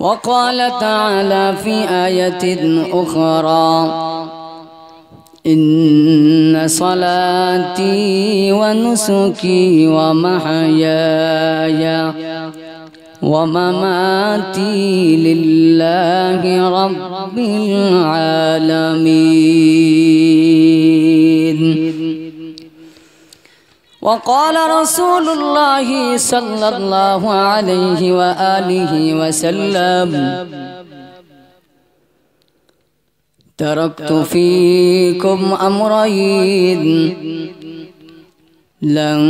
وقال تعالى في آية أخرى إن صلاتي ونسكي ومحياي ومماتي لله رب العالمين. وقال رسول الله صلى الله عليه وآله وسلم تركت فيكم أمرين لن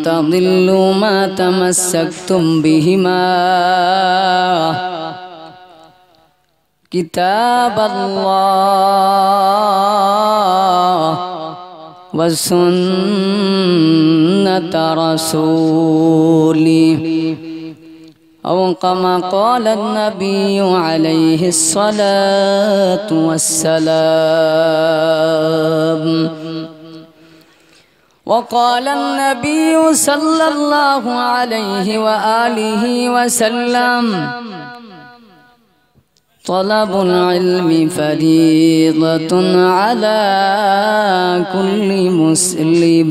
تضلوا ما تمسكتم بهما كتاب الله وسنة رسوله أو كما قال النبي عليه الصلاة والسلام. وقال النبي صلى الله عليه وآله وسلم طلب العلم فريضة على كل مسلم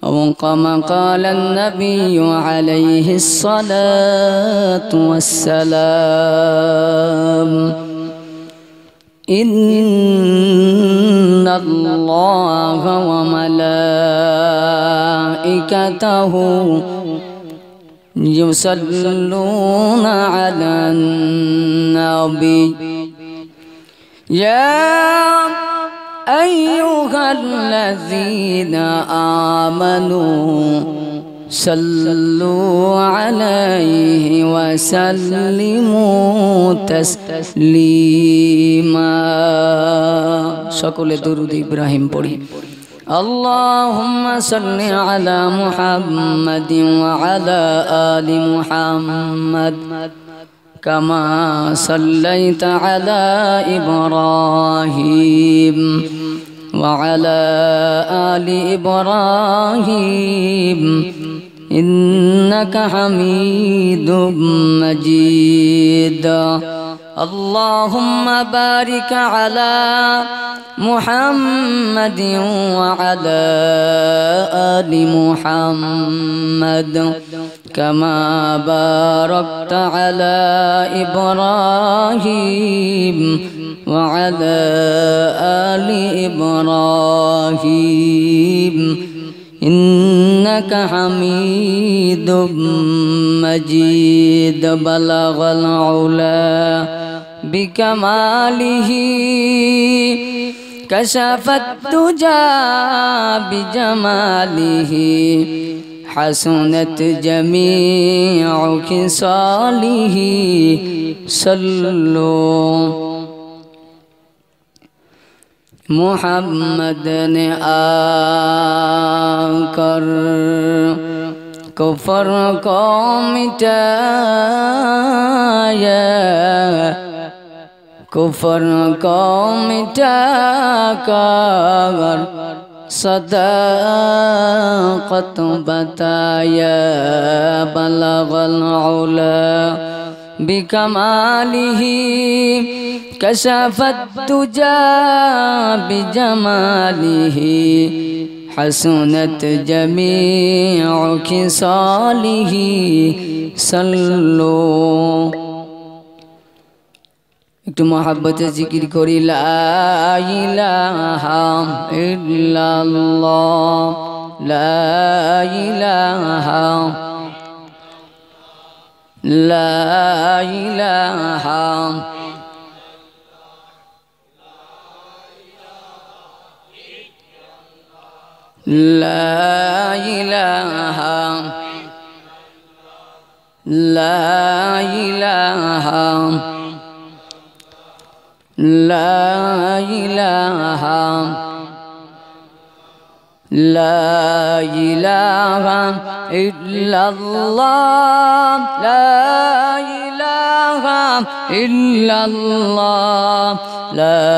أو كما قال النبي عليه الصلاة والسلام. إن الله وملائكته يصلون على النبي يا أيها الذين آمنوا صلوا عليه وسلموا تسليما. সকলে দরুদ ইব্রাহিম পড়ি। اللهم صل على محمد وعلى آل محمد كما صليت على إبراهيم وعلى آل إبراهيم إنك حميد مجيد. اللهم بارك على محمد وعلى آل محمد كما باركت على إبراهيم وعلى آل إبراهيم إنك حميد مجيد. بلغ العلا بكماله كشف الدجى بجماله حسنت جميع خصاله صلوا محمد نے آकर کفر کو مٹایا کفر کو مٹا کر صداقت بتایا. بلغ العلا بكماله كشف الدجى بجماله حسنت جميع خصاله صلوا. একটু মহব্বতে জিকির করি লা ইলাহা ইল্লাল্লাহ লা ইলাহা লা ইলাহা لا إله لا إله لا إله لا إله إلا الله لا إله ইল্লাল্লাহ লা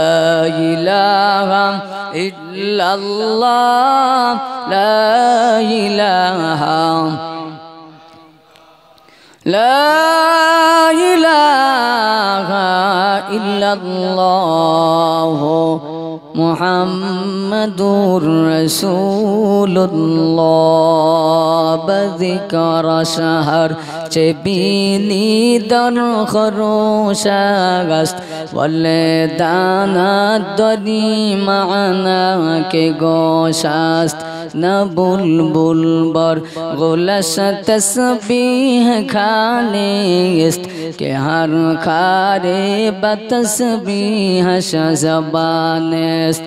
ইলাহা ইল্লাল্লাহ লা ইলাহা লা ইলাহা ইল্লাল্লাহ মুহাম্মাদুর রাসূলুল্লাহ বযিকর শাহর চেবিনি দর খরোশাগস্ত ওয়ালে দানা দরি মানা কে গোশাস্ত না বুলবুল বর গুলশ তসবীহ খানে ইস্ত के हर खारे बतस्बीह शज़बानेस्त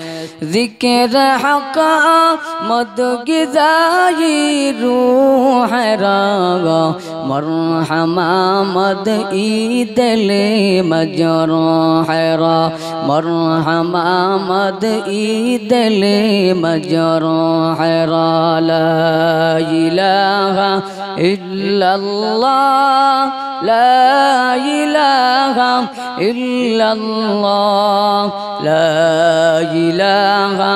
ज़िक्र हक़ मद गिज़ाई रूह रागा मरहमा मद ईदले मजरूह रा मरहमा मद ईदले मजरूह रा ला इलाहा इल्लल्लाह ला इलाहा इल्लल्लाह ला इलाहा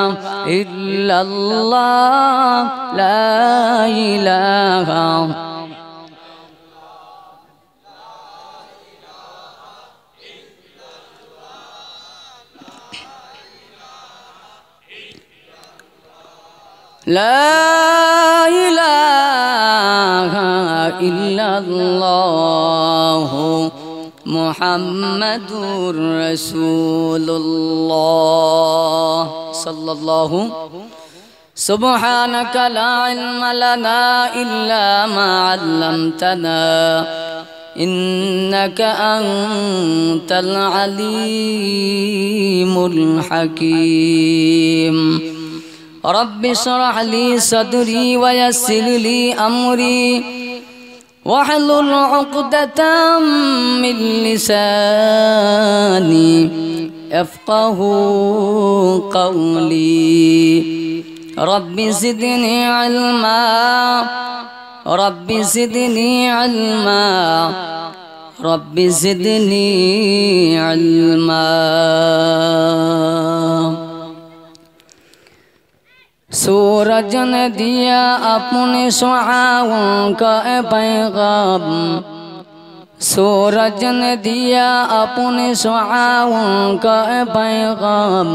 इल्लल्लाह ला इलाहा لا إله إلا الله محمد رسول الله صلى الله سبحانك لا علم لنا إلا ما علمتنا إنك أنت العليم الحكيم رب اشرح لي صدري ويسر لي أمري واحلل عقدة من لساني يفقه قولي رب زدني علما رب زدني علما رب زدني علما सूरज ने दिया अपने सुहाओं का पैगाम सूरज ने दिया अपने सुहाओं का पैगाम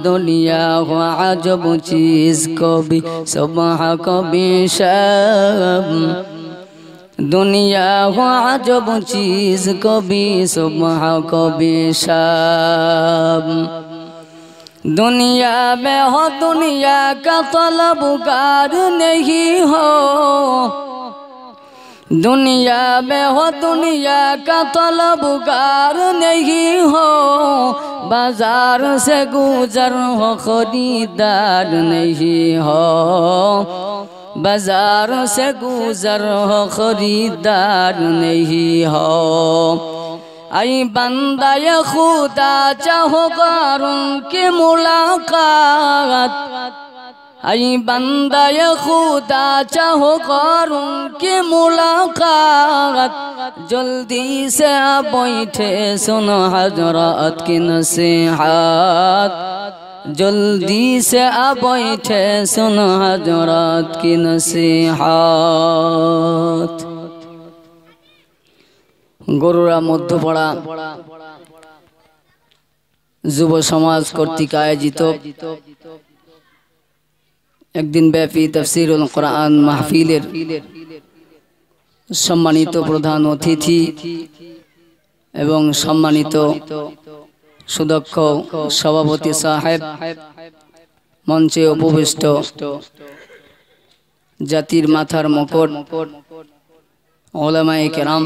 दुनिया हो अजब चीज़ कभी सुबह कभी शाम दुनिया हो अजब चीज़ कभी सुबह कभी शाम दुनिया में हो दुनिया का तलबगार नहीं हो दुनिया में हो दुनिया का तलबगार नहीं हो बाजार से गुजर हो खरीदार नहीं हो बाजार से गुजर हो खरीदार नहीं हो आई बंदा ये खुदा चाहो कारों की मुलाकात आई बंदा ये खुदा चाहो कारों की मुलाकात जल्दी से बैठे सुनो हजरत की नसीहत जल्दी से बैठे सुनो हजरत की नसीहत গরুরা মধ্যপাড়া যুব সমাজ কর্তৃক আয়োজিত একদিন ব্যাপী তাফসীরুল কোরআন মাহফিলের সম্মানিত প্রধান অতিথি এবং সম্মানিত সুদক্ষ সভাপতি সাহেব মঞ্চে উপবিষ্ট জাতির মাথার মুকুট ওলামায়ে কেরাম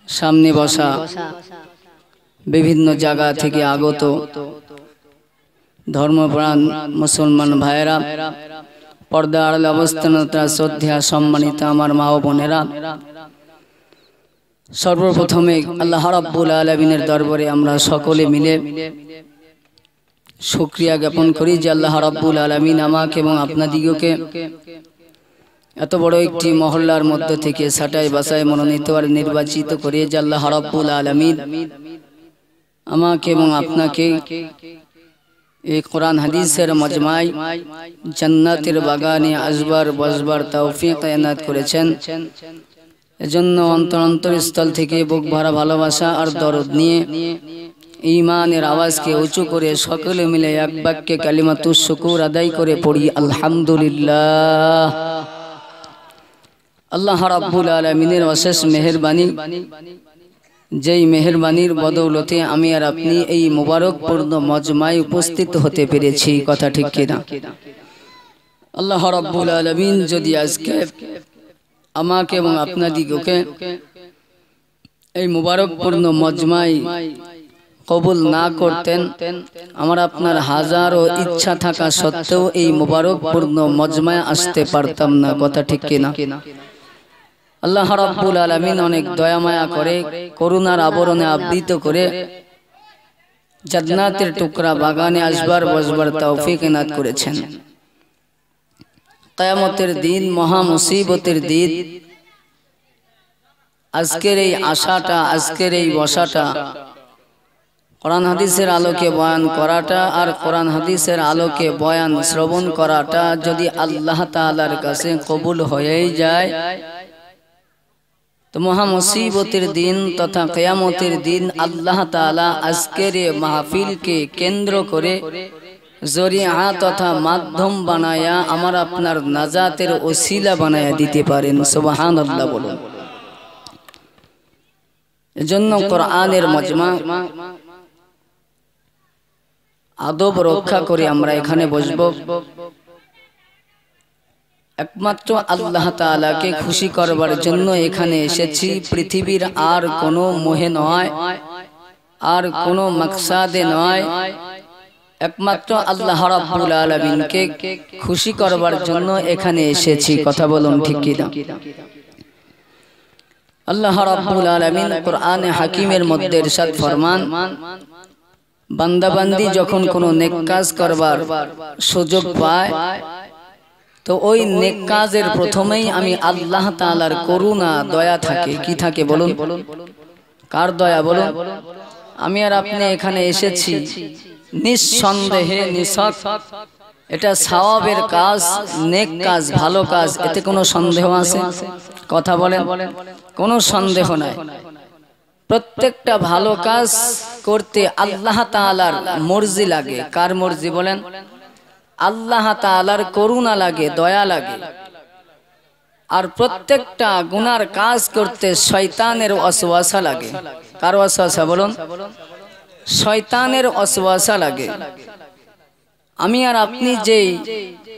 সামনে বসা বিভিন্ন জায়গা থেকে আগত ধর্মপ্রাণ মুসলমান ভাইয়েরা পর্দা আড়ালে অবস্থানরত শ্রদ্ধা সম্মানিত আমার মা ও বোনেরা সর্বপ্রথমে আল্লাহ রাব্বুল আলামিনের দরবারে আমরা সকলে মিলে শুকরিয়া জ্ঞাপন করি যে আল্লাহ রাব্বুল আলামিন আমাকে এবং আপনাদিগকে এত বড় একটি মহল্লার মধ্য থেকে ছাঁটাই বাছাই মনোনীত আর নির্বাচিত করে যে আল্লাহ রাব্বুল আলামিন আমাকে এবং আপনাকে এই কোরআন হাদিসের মজমায় জান্নাতের বাগানে আসবার বসবার তৌফিক এনায়েত করেছেন। এজন্য অন্তরস্থল থেকে বুক ভরা ভালোবাসা আর দরদ নিয়ে ঈমানের আওয়াজকে উঁচু করে সকলে মিলে এক বাক্যে কালিমাতুশ শুকুর আদায় করে পড়ি আলহামদুলিল্লাহ। আল্লাহ রাব্বুল আলামিনের অশেষ মেহেরবানি, যেই মেহেরবানির বদৌলতে আমি আর আপনি এই মুবারকপূর্ণ মজমায় উপস্থিত হতে পেরেছি। কথা ঠিক কিনা? আল্লাহ রাব্বুল আলামিন যদি আজকে আমাকে এবং আপনাদিগকে এই মুবারকপূর্ণ মজমায় কবুল না করতেন, আমার আপনার হাজারো ইচ্ছা থাকা সত্ত্বেও এই মুবারকপূর্ণ মজমায় আসতে পারতাম না। কথা ঠিক কিনা? আল্লাহ রাব্বুল আলামিন অনেক দয়া মায়া করে করুণার আবরণে আবৃত করে জান্নাতের টুকরা বাগানে আসবার বসবার তৌফিক এনায়েত করেছেন। কিয়ামতের দিন, মহা মুসিবতের দিন, আজকের এই আশাটা, আজকের এই বসাটা, কোরআন হাদিসের আলোকে বয়ান করাটা আর কোরআন হাদিসের আলোকে বয়ান শ্রবণ করাটা যদি আল্লাহ তাআলার কাছে কবুল হয়েই যায়, তো মহা মুসিবতের দিন তথা কিয়ামতের দিন আল্লাহ তাআলা আজকের এই মাহফিলকে কেন্দ্র করে জরিয়া তথা মাধ্যম বানায়া আমার আপনার নাজাতের ওসিলা বানায়া দিতে পারেন। সুবহানাল্লাহ বলুন। এজন্য কোরআনের মজমা আদব রক্ষা করে আমরা এখানে বসবো। একমাত্র আল্লাহ তাআলাকে খুশি করবার জন্য এখানে এসেছি। পৃথিবীর আর কোনো মোহে নয়, আর কোনো মাকসাদে নয়, একমাত্র আল্লাহ রাব্বুল আলামিনকে খুশি করবার জন্য এখানে এসেছি। কথা বলুন ঠিক কিনা? আল্লাহ রাব্বুল আলামিন কোরআনে হাকিমের মধ্যে ইরশাদ ফরমান, বান্দা বান্দি যখন কোনো নেক কাজ করবার সুযোগ পায়, তো ওই নেক কাজের প্রথমেই আমি আল্লাহ তাআলার করুণা দয়া থাকে। কি থাকে বলুন? কার দয়া বলুন? আমি আর আপনি এখানে এসেছি নিঃসন্দেহে নিছক এটা সওয়াবের কাজ, নেক কাজ, ভালো কাজ, এতে কোনো সন্দেহ আছে? কথা বলেন। কোনো সন্দেহ নাই। প্রত্যেকটা ভালো কাজ করতে আল্লাহ তাআলার মর্জি লাগে। কার মর্জি বলেন? আল্লাহ তাআলার করুণা লাগে, দয়া লাগে। আর প্রত্যেকটা গুনার কাজ করতে শয়তানের ওয়াসওয়াসা লাগে। কার ওয়াসওয়াসা বলুন? শয়তানের ওয়াসওয়াসা লাগে। আমি আর আপনি যেই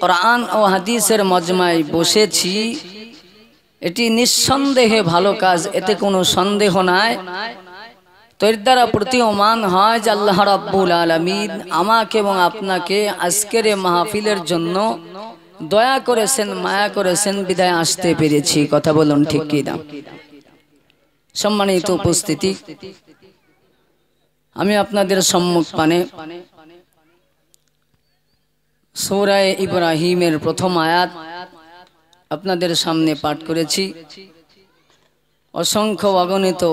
কোরআন ও হাদিসের মজমায় বসেছি, এটি নিঃসন্দেহে ভালো কাজ, এতে কোনো সন্দেহ নাই। তো এর দ্বারা প্রতীয়মান হয় যে আল্লাহ রাব্বুল আলামিন আমাকে এবং আপনাকে আজকের এই মাহফিলের জন্য দয়া করেছেন, মায়া করেছেন, বিদায় আসতে পেরেছি। কথা বলুন ঠিক কিনা? সম্মানিত উপস্থিতি, আমি আপনাদের সম্মুখ পানে সূরা ইব্রাহিমের প্রথম আয়াত আপনাদের সামনে পাঠ করেছি। অসংখ্য অগণিত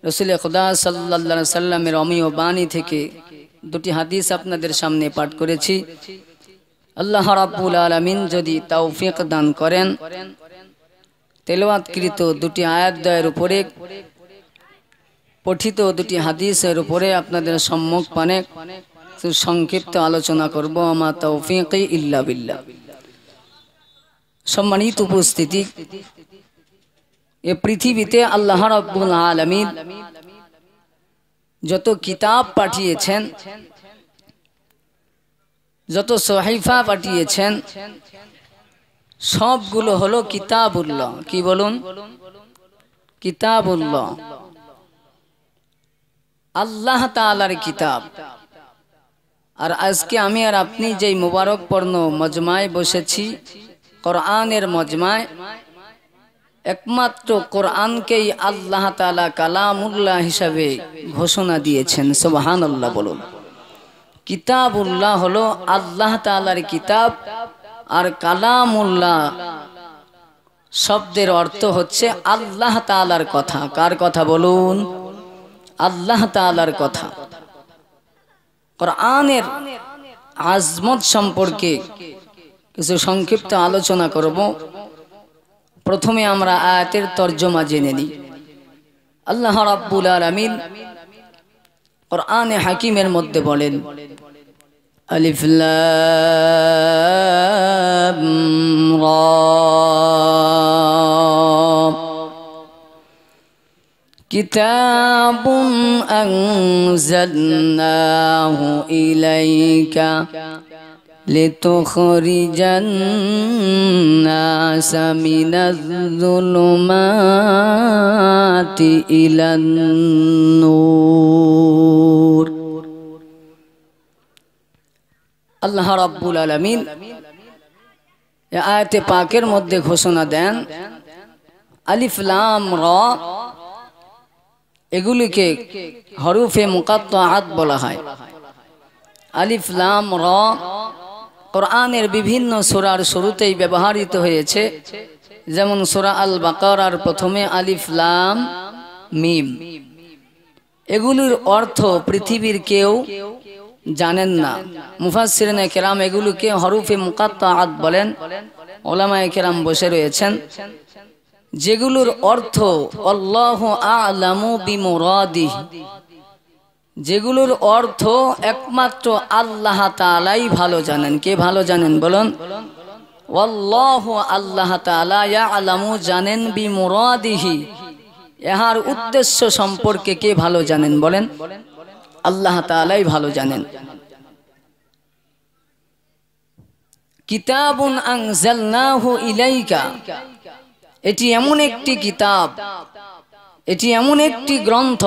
রাসূল খুদা সাল্লাল্লাহু আলাইহি সাল্লামের অমীয় বাণী থেকে দুটি হাদিস আপনাদের সামনে পাঠ করেছি। আল্লাহ রাব্বুল আলামিন যদি তৌফিক দান করেন, তেলাওয়াতকৃত দুটি আয়াতের উপরে, পঠিত দুটি হাদিসের উপরে আপনাদের সম্মুখ পানে সংক্ষিপ্ত আলোচনা করব। আমা তৌফিকি ইল্লা বিল্লাহ। সম্মানিত উপস্থিতি, এ পৃথিবীতে আল্লাহ রাব্বুল আলামিন যত কিতাব পাঠিয়েছেন, যত সহিফা পাঠিয়েছেন, সবগুলো হলো কিতাবুল্লাহ। কি বলুন? কিতাবুল্লাহ, আল্লাহ তাআলার কিতাব। আর আজকে আমি আর আপনি যেই মুবারকপূর্ণ মজমায় বসেছি, কোরআনের মজমায়, একমাত্র কোরআনকেই আল্লাহ তাআলা কালামুল্লাহ হিসাবে ঘোষণা দিয়েছেন। সুবহানাল্লাহ বলুন। কিতাবুল্লাহ হলো আল্লাহ তাআলার কিতাব, আর কালামুল্লাহ শব্দের অর্থ হচ্ছে আল্লাহ তাআলার কথা। কার কথা বলুন? আল্লাহ তাআলার কথা। কোরআনের আজমত সম্পর্কে কিছু সংক্ষিপ্ত আলোচনা করব। প্রথমে আমরা আয়াতের তর্জমা জেনে নিই। আল্লাহ রাব্বুল আলামিন কোরআনে হাকিমের মধ্যে বলেন, আলিফ লাম রা কিতাবুন আনজালনাহু ইলাইকা লিতুখরিজান নাসা মিনাজ-জুলুমাতি ইলান-নূর। আল্লাহ রাব্বুল আলামিন এই আয়াতে পাকের মধ্যে ঘোষণা দেন, আলিফ লাম রা এগুলিকে হরফে মুকাত্তাআত বলা হয়। আলিফ লাম রা কোরআনের বিভিন্ন সূরার শুরুতেই ব্যবহৃত হয়েছে। যেমন সূরা আল বাকারার প্রথমে আলিফ লাম মিম। এগুলির অর্থ পৃথিবীর কেউ জানেন না। মুফাসসিরিনে কেরাম এগুলোকে হরফে মুকাত্তাআত বলেন। উলামায়ে কেরাম বসে রয়েছেন, যেগুলোর অর্থ আল্লাহু আ'লামু বিমুরাদিহি, যেগুলোর অর্থ একমাত্র আল্লাহ তাআলাই ভালো জানেন। কে ভালো জানেন বলুন? আল্লাহু আল্লাহ তাআলা ইয়া'লামু জানেন বিমুরাদিহি, ইহার উদ্দেশ্য সম্পর্কে কে ভালো জানেন বলেন? আল্লাহ তাআলাই ভালো জানেন। কিতাবুন আনজালনাহু ইলাইকা, এটি এমন একটি কিতাব, এটি এমন একটি গ্রন্থ,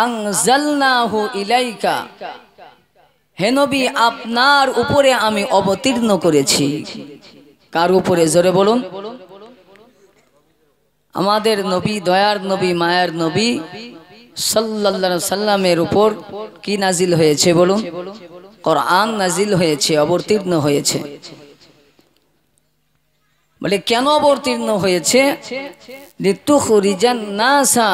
আনজালনাহু ইলাইকা, হে নবী আপনার উপরে আমি অবতীর্ণ করেছি। কার উপরে? জোরে বলুন। আমাদের নবী, দয়ার নবী, মায়ের নবী সাল্লাল্লাহু আলাইহি সাল্লামের উপর কি নাজিল হয়েছে বলুন? কোরআন নাজিল হয়েছে, অবতীর্ণ হয়েছে। বলে কেন অবতীর্ণ হয়েছে? লিতুখরিজান নাসা,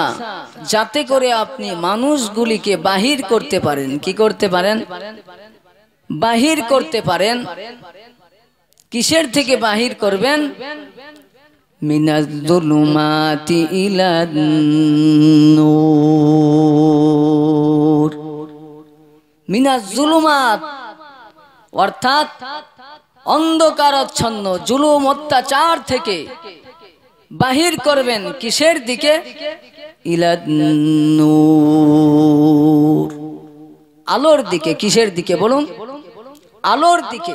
যাতে করে আপনি মানুষগুলিকে বাহির করতে পারেন। কি করতে পারেন? বাহির করতে পারেন। কিসের থেকে বাহির করবেন? মিনাজ-জুলুমাতি ইলান-নূর। মিনাজ-জুলুমাত অর্থাৎ অন্ধকারাচ্ছন্ন জুলুম অত্যাচার থেকে বাহির করবেন। কিসের দিকে? ইলান-নূর, আলোর দিকে। কিসের দিকে বলুন? আলোর দিকে।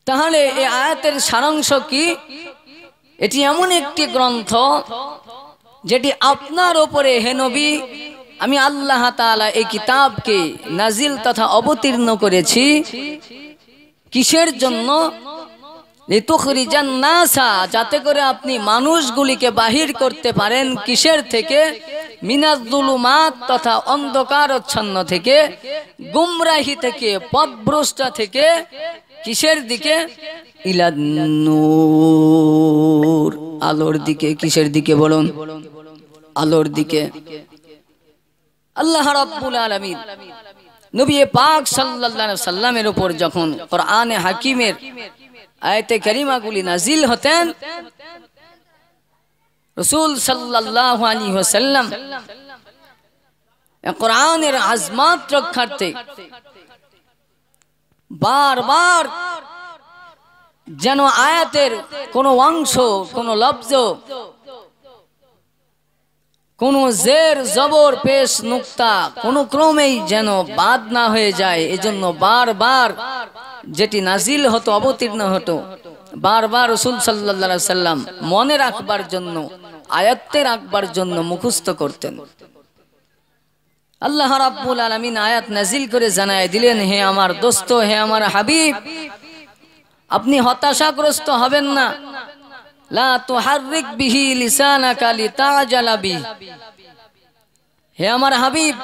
তাহলে এই আয়াতের সারাংশ কি? এটি এমন একটি গ্রন্থ যেটি আপনার উপরে, হে নবী, আমি আল্লাহ তাআলা এই কিতাবকে নাজিল তথা অবতীর্ণ করেছি। কিসের জন্য? লিতুখরিজান নাসা, যাতে করে আপনি মানুষগুলিকে বাহির করতে পারেন। কিসের থেকে? মিনাজ-জুলুমাত তথা অন্ধকারাচ্ছন্ন থেকে, গুমরাহি থেকে, পথভ্রষ্ট থেকে। কিসের দিকে? ইলান-নূর, আলোর দিকে। কিসের দিকে বলুন? আলোর দিকে। আল্লাহ রাব্বুল আলামিন নবী পাক সাল্লাল্লাহু আলাইহি সাল্লামের উপর যখন কোরআনে হাকিমের আয়াতে কারিমাগুলি নাজিল হতেন, রাসূল সাল্লাল্লাহু আলাইহি ওয়াসাল্লাম কোরআনের আজমাত রক্ষার্থে বারবার যেন আয়াতের কোন অংশ, কোন লফজ, কোন জের জবর পেশ নুক্তা কোন ক্রমেই যেন বাদ না হয়ে যায়, এজন্য বারবার যেটি নাজিল হতো, অবতীর্ণ হতো, বারবার রাসূল সাল্লাল্লাহু আলাইহি সাল্লাম মনে রাখবার জন্য, আয়াতে রাখবার জন্য মুখস্থ করতেন। আল্লাহ রাব্বুল আলামিন আয়াত নাজিল করে জানায় দিলেন, হে আমার দোস্ত, হে আমার হাবিব, আপনি হতাশাগ্রস্ত হবেন না। লা তুহাররিক বিহি লিসানাকা লিতাজালা বিহি, হে আমার হাবিব,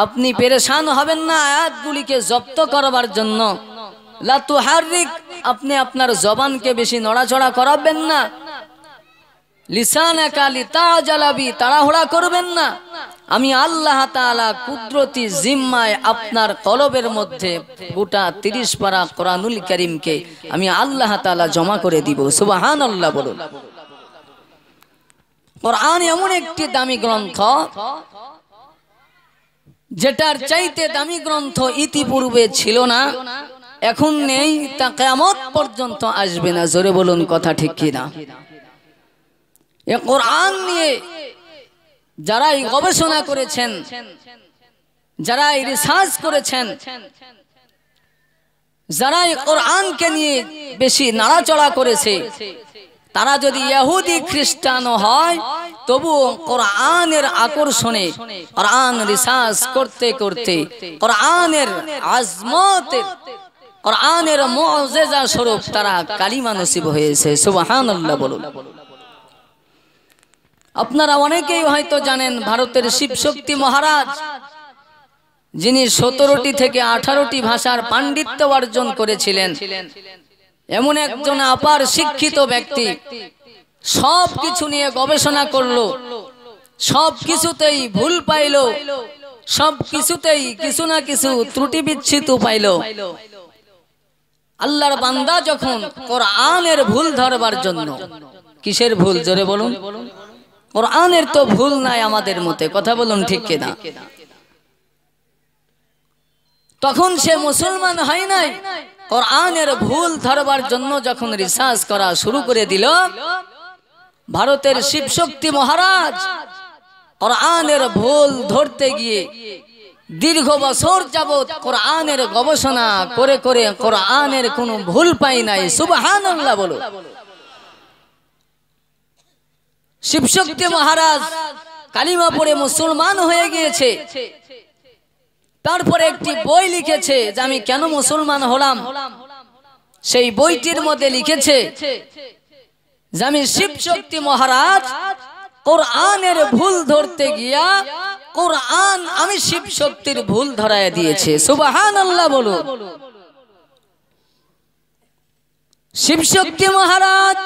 আপনি পেরেশান হবেন না আয়াতগুলিকে জব্দ করবার জন্য। লা তুহাররিক আপনি আপনার জবানকে বেশি নড়াচড়া করাবেন না, লিসানাকা লিতাজালা বি, তাড়াহুড়া করবেন না। আমি আল্লাহ তাআলা কুদরতি জিম্মায় আপনার কলবের মধ্যে গোটা 30 পারা কোরআনুল কারীমকে আমি আল্লাহ তাআলা জমা করে দিব। সুবহানাল্লাহ বলুন। কোরআন এমন একটি দামি গ্রন্থ, যেটার চাইতে দামি গ্রন্থ ইতিপূর্বে ছিল না, এখন নেই, তা কিয়ামত পর্যন্ত আসবে না। জোরে বলুন কথা ঠিক কিনা? এই কোরআন নিয়ে যারা গবেষণা করেছেন, যারা রিসার্চ করেছেন, যারা এই কোরআনকে নিয়ে বেশি নাড়াচড়া করেছে, তারা যদি ইহুদি খ্রিস্টানও হয় তবুও কোরআনের আকর্ষণে, কোরআন রিসার্চ করতে করতে কোরআনের আজমতের, কোরআনের মুআজিজা স্বরূপ তারা কালিমা নসিব হয়েছে। সুবহানাল্লাহ বলুন। আপনারা অনেকেই হয়তো জানেন, ভারতের শিবশক্তি মহারাজ, যিনি 17টি থেকে 18টি ভাষার পাণ্ডিত্য অর্জন করেছিলেন, এমন একজন আপার শিক্ষিত ব্যক্তি, সব কিছু নিয়ে গবেষণা করলো, সব কিছুতেই ভুল পাইল, সব কিছুতেই কিছু না কিছু ত্রুটি বিচ্ছিন্ন পাইল। আল্লাহর বান্দা যখন কোরআনের ভুল ধরবার জন্য, কিসের ভুল জোরে বলুন? কোরআনের তো ভুল নাই আমাদের মতে, কথা বলুন ঠিক কিনা? তখন সে মুসলমান হয় নাই, কোরআনের ভুল ধরবার জন্য যখন রিসার্চ করা শুরু করে দিল, ভারতের শিবশক্তি মহারাজ কোরআনের ভুল ধরতে গিয়ে দীর্ঘ বছর যাবত কোরআনের গবেষণা করে করে কোরআনের কোনো ভুল পাই নাই। সুবহানাল্লাহ বলো। শিবশক্তি মহারাজ কালিমা পড়ে মুসলমান হয়ে গিয়েছে। তারপরে একটি বই লিখেছে যে আমি কেন মুসলমান হলাম। সেই বইটির মধ্যে লিখেছে যে আমি শিবশক্তি মহারাজ কোরআনের ভুল ধরতে গিয়া কোরআন আমি শিবশক্তির ভুল ধরায় দিয়েছে। সুবহানাল্লাহ বলো। শিবশক্তি মহারাজ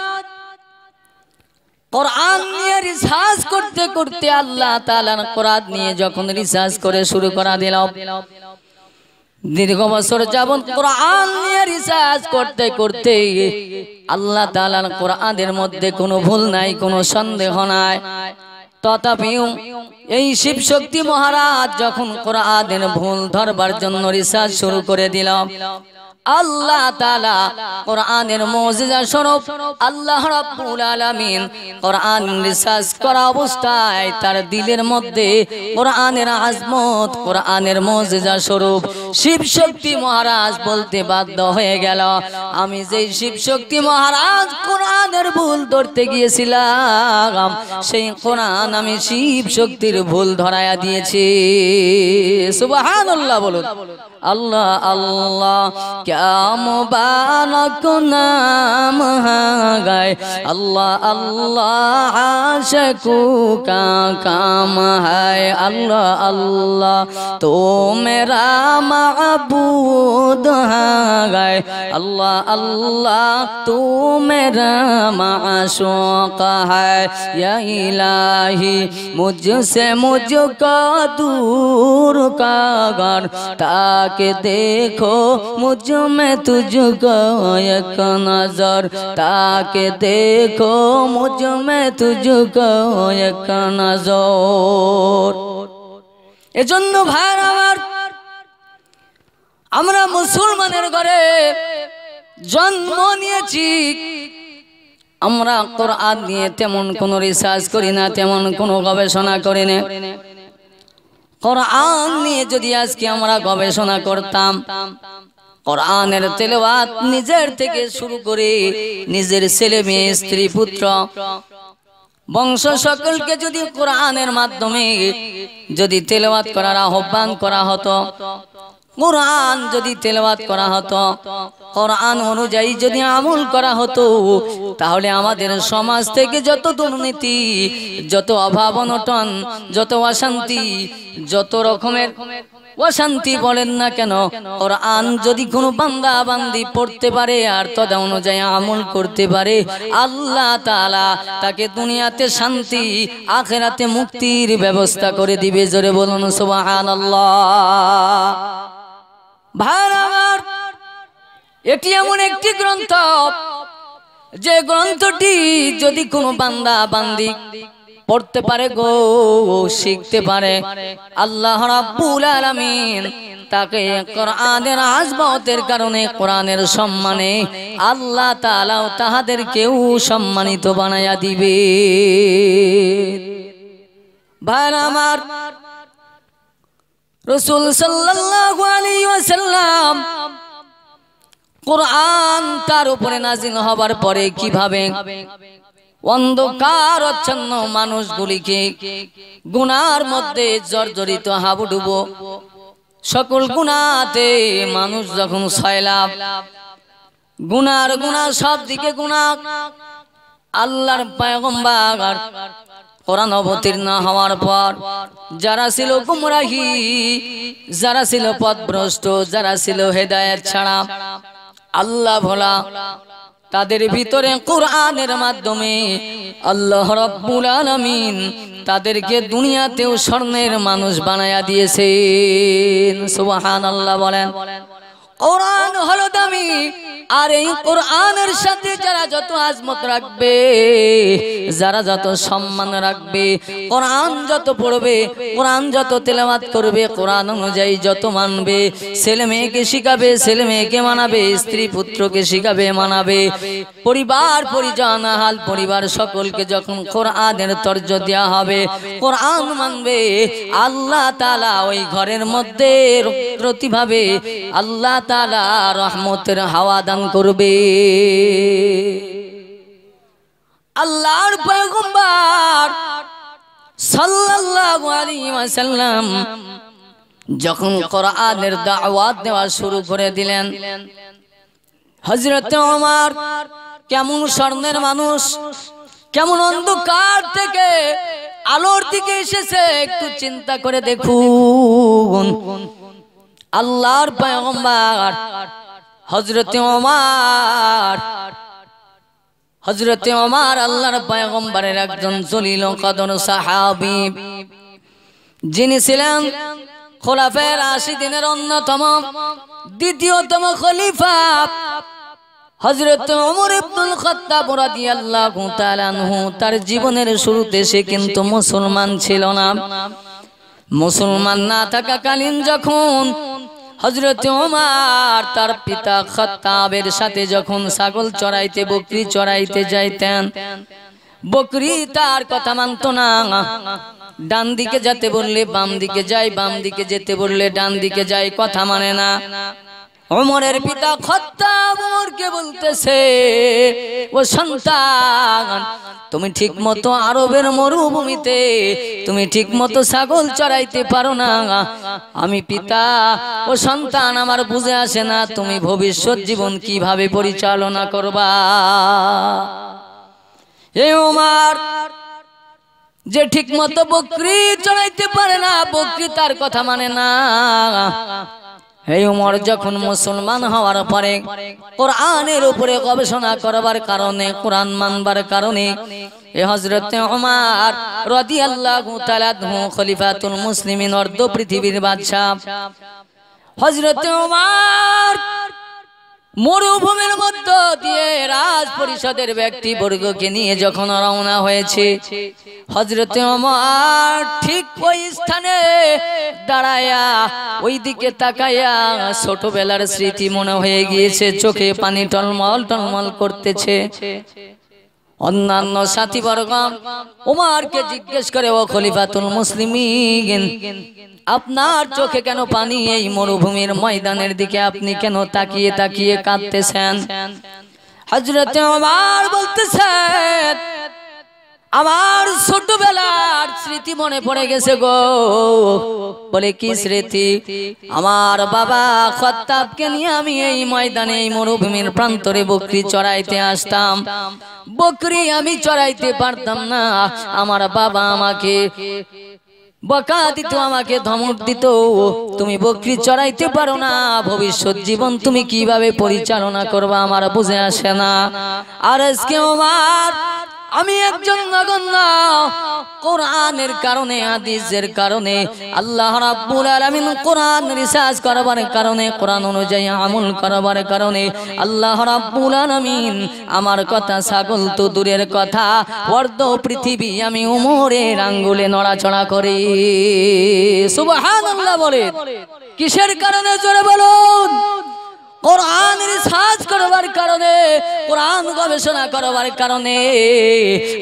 কোরআন নিয়ে রিসার্চ করতে করতে আল্লাহ তাআলার কোরআন নিয়ে যখন রিসার্চ করে শুরু করা দিল, দীর্ঘ বছর যাবত কোরআন নিয়ে রিসার্চ করতে করতে আল্লাহ তাআলার কোরআনের মধ্যে কোনো ভুল নাই, কোনো সন্দেহ নাই। তথাপিও এই শিবশক্তি মহারাজ যখন কোরআনের ভুল ধরবার জন্য রিসার্চ শুরু করে দিল, আল্লাহ তাআলা কোরআনের মুজিজা স্বরূপ আল্লাহ রাব্বুল আলামিন কোরআন রিসার্চ করা অবস্থায় তার দিলের মধ্যে কোরআনের আজমত, কোরআনের মুজিজা স্বরূপ শিবশক্তি মহারাজ বলতে বাধ্য হয়ে গেল, আমি যেই শিবশক্তি মহারাজ কোরআনের ভুল ধরতে গিয়েছিলাম, সেই কোরআন আমি শিবশক্তির ভুল ধরায়া দিয়েছি। সুবহানাল্লাহ বলুন। আল্লাহ আল্লাহ क्या मुबारक नाम है, अल्लाह अल्लाह आशिकू का काम है, अल्लाह अल्लाह तो मेरा माबूद है, अल्लाह अल्लाह तू मेरा माशूक है, या इलाही मुझसे मुझको दूर कर, ताकि देखो मुझ में तुझको एक नजर, ताकि देखो मुझ में तुझको एक नजर। এজন্য ভাইরা আমার, আমরা মুসলমানের ঘরে জন্ম নিয়েছি, আমরা কোরআন নিয়ে তেমন কোনো রিসার্চ করি না, তেমন কোনো গবেষণা করি না। কোরআন নিয়ে যদি আজকে আমরা গবেষণা করতাম, কোরআনের তেলাওয়াত নিজের থেকে শুরু করে নিজের ছেলে মেয়ে স্ত্রী পুত্র বংশ সকলকে যদি কোরআনের মাধ্যমে যদি তেলাওয়াত করার আহ্বান করা হতো, কোরআন যদি তেলাওয়াত করা হতো, কোরআন অনুযায়ী যদি আমল করা হতো, তাহলে আমাদের সমাজ থেকে যত দুর্নীতি, যত অভাব অনটন, যত অশান্তি, যত রকমের অশান্তি বলেন না কেন, কোরআন যদি কোনো বান্দা বান্দি পড়তে পারে আর তদ অনুযায়ী আমল করতে পারে, আল্লাহ তাআলা তাকে দুনিয়াতে শান্তি আখিরাতে মুক্তির ব্যবস্থা করে দিবে। জোরে বলুন সুবহানাল্লাহ। ভাইরা আমার, এটি এমন একটি গ্রন্থ যে গ্রন্থটি যদি কোনো বান্দা বান্দি পড়তে পারে গো, শিখতে পারে, আল্লাহ রাব্বুল আলামিন তাকে কোরআনের আজমতের কারণে, কোরআনের সম্মানে আল্লাহ তাআলাও তাহাদেরকেও সম্মানিত বানায়া দিবে। ভাইরা আমার, রাসূল সাল্লাল্লাহু আলাইহি ওয়াসাল্লাম কোরআন তার উপরে নাযিল হবার পরে কিভাবে অন্ধকার আচ্ছন্ন মানুষগুলিকে গুনার মধ্যে জর্জরিত হাবুডুবো, সকল গুনাতে মানুষ যখন সয়লাভ, গুনার গুনাহ সব দিকে গুনাহ, আল্লাহর পয়গম্বর কোরআন অবতীর্ণ হওয়ার পর যারা ছিল গুমরাহি, যারা ছিল পথভ্রষ্ট, যারা ছিল হেদায়েত ছাড়া, আল্লাহ ভোলা, তাদের ভিতরে কোরআনের মাধ্যমে আল্লাহ রাব্বুল আলামিন তাদেরকে দুনিয়াতেও স্বর্ণের মানুষ বানায়া দিয়েছেন। সুবহানাল্লাহ বলেন। কোরআন হলো দামি, আর এই কোরআনের সাথে যারা যত আজমত রাখবে, যারা যত সম্মান রাখবে, কোরআন যত পড়বে, কোরআন যত তেলাওয়াত করবে, কোরআন অনুযায়ী যত মানবে, ছেলে মেয়েকে শিখাবে, ছেলে মেয়েকে মানাবে, স্ত্রী পুত্রকে শিখাবে, মানাবে, পরিবার পরিজন আহাল পরিবার সকলকে যখন কোরআনের তর্জ দেওয়া হবে, কোরআন মানবে, আল্লাহ তাআলা ওই ঘরের মধ্যে প্রতিভাবে আল্লাহ তাআলা রহমতের হাওয়া দান করবে। আল্লাহর পয়গম্বর সাল্লাল্লাহু আলাইহি ওয়াসাল্লাম যখন কোরআনের দাওয়াত দেওয়া শুরু করে দিলেন, হযরত ওমর কেমন স্বর্ণের মানুষ, কেমন অন্ধকার থেকে আলোর দিকে এসেছে, একটু চিন্তা করে দেখুন। আল্লাহর পয়গম্বর হযরতে ওমর আল্লাহর পয়গম্বরের একজন জলিল কদর সাহাবী, যিনি ছিলেন খোলাফায়ে রাশিদিনের অন্যতম দ্বিতীয়তম খলিফা হযরত ওমর ইবনুল খাত্তাব রাদিয়াল্লাহু তাআলা আনহু। তার জীবনের শুরুতে সে কিন্তু মুসলমান ছিল না। মুসলমান না থাকাকালীন যখন হযরত ওমর তার পিতা খাত্তাবের সাথে যখন ছাগল চড়াইতে, বকরি চড়াইতে যাইতেন, বকরি তার কথা মানত না। ডান দিকে যেতে বললে বাম দিকে যায়, বাম দিকে যেতে বললে ডান দিকে যায়, কথা মানে না। ওমরের পিতা খাত্তাব ওমরকে বলতেছে, ও সন্তান, তুমি ঠিক মতো আরবের মরুভূমিতে তুমি ঠিক মতো ছাগল চড়াইতে পারো না। আমি পিতা, ও সন্তান, আমার বুঝে আসে না তুমি ভবিষ্যৎ জীবন কিভাবে পরিচালনা করবা। এই ওমর যে ঠিক মতো বকরি চড়াইতে পারে না, বকরি তার কথা মানে না। এই ওমর যখন মুসলমান হওয়ার পরে কোরআনের উপরে গবেষণা করবার কারণে, কোরআন মানবার কারণে, এই হযরত ওমর রাদিয়াল্লাহু তাআলা আনহু খলিফাতুল মুসলিমিন, অর্ধ পৃথিবীর বাদশা হযরত ওমর মরুভূমির মধ্য দিয়ে রাজ পরিষদের ব্যক্তি বর্গকে নিয়ে যখন রওনা হয়েছে, হযরত ওমর ঠিক ওই স্থানে দাঁড়ায়া ওই দিকে তাকায়া ছোটবেলার স্মৃতি মনে হয়ে গিয়েছে, চোখে পানি টলমল টলমল করতেছে। অন্যান্য সাথীবর্গ ওমরকে জিজ্ঞেস করে, ও খলিফাতুল মুসলিমিন, আপনার চোখে কেন পানি? এই মরুভূমির ময়দানের দিকে আপনি কেন তাকিয়ে তাকিয়ে কাঁদতেছেন? হযরত ওমর বলতেছেন, আমার ছোটবেলার স্মৃতি মনে পড়ে গেছে গো। বলে কি স্মৃতি? আমার বাবা খাত্তাবকে নিয়ে আমি এই ময়দানে, এই মরুভূমির প্রান্তরে বকরি চড়াইতে আসতাম। বকরি আমি চড়াইতে পারতাম না, আমার বাবা আমাকে বকা দিত, আমাকে ধমক দিত, তুমি বকরি চড়াইতে পারো না, ভবিষ্যৎ জীবন তুমি কিভাবে পরিচালনা করবা আমার বুঝে আসে না। আর আজকে আমার আমি একজন নগণ্য কোরআনের কারণে, হাদিসের কারণে, আল্লাহ রাব্বুল আলামিন কোরআন রিসার্চ করবার কারণে, কোরআন অনুযায়ী আমল করবার কারণে আল্লাহ রাব্বুল আলামিন আমার কথা ছাগল তো দূরের কথা, অর্ধ পৃথিবী আমি উমরের আঙ্গুলে নড়াচড়া করি। সুবহানাল্লাহ বলে। কিসের কারণে জোরে বলুন? কোরআন রিসার্চ করবার কারণে, কোরআন গবেষণা করবার কারণে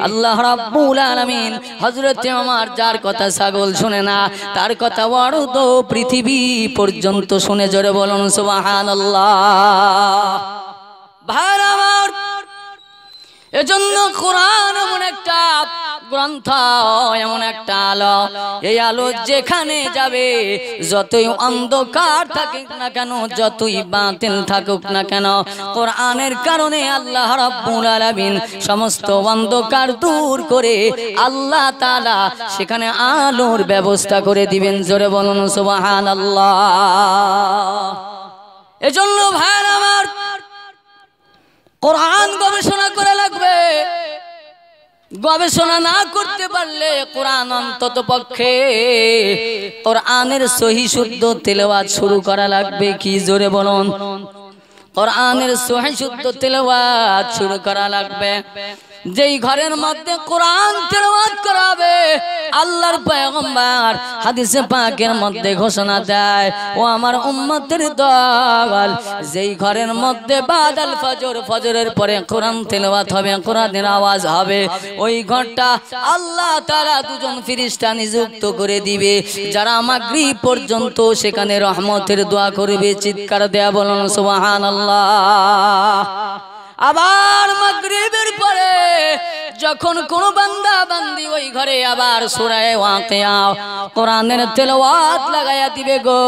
আল্লাহ রাব্বুল আলামিন হযরত ওমর যার কথা ছাগল শুনে না, তার কথা অর্ধ পৃথিবী পর্যন্ত শুনে জোরে বলুন সুবহানাল্লাহ। ভাই আমার, এজন্য কোরআন এমন একটা গ্রন্থ, এমন একটা আলো, এই আলো যেখানে যাবে যতই অন্ধকার থাকুক না কেন, যতই বাতিল থাকুক না কেন, কোরআনের কারণে আল্লাহ রাব্বুল আলামিন সমস্ত অন্ধকার দূর করে আল্লাহ তাআলা সেখানে আলোর ব্যবস্থা করে দিবেন। জোরে বলুন সুবহানাল্লাহ। এজন্য ভাই আমার, কোরআন গবেষণা করা লাগবে। গবেষণা না করতে পারলে কোরআন অন্তত পক্ষে কোরআনের সহি শুদ্ধ তেলাওয়াত শুরু করা লাগবে। কি জোরে বলুন? কোরআনের সহি শুদ্ধ তেলাওয়াত শুরু করা লাগবে। যেই ঘরের মধ্যে কোরআন তেলাওয়াত করাবে, আল্লাহর পয়গম্বর হাদিসে পাকের মধ্যে ঘোষণা দেয়, ও আমার উম্মতের দল, যেই ঘরের মধ্যে বাদাল ফজর, ফজরের পরে কোরআন তেলাওয়াত হবে, কোরআনের আওয়াজ হবে, ওই ঘরটা আল্লাহ তাআলা দুজন ফেরেশতা নিযুক্ত করে দিবে, যারা মাগরিব পর্যন্ত সেখানে রহমতের দোয়া করবে। চিৎকার দেয়া বলুন সুবহানাল্লাহ। আবার মাগরিবের পরে যখন কোন বান্দা বান্দি ওই ঘরে আবার সূরা ওয়াকিয়া কোরআনের তেলাওয়াত লাগায়া দিবে গো,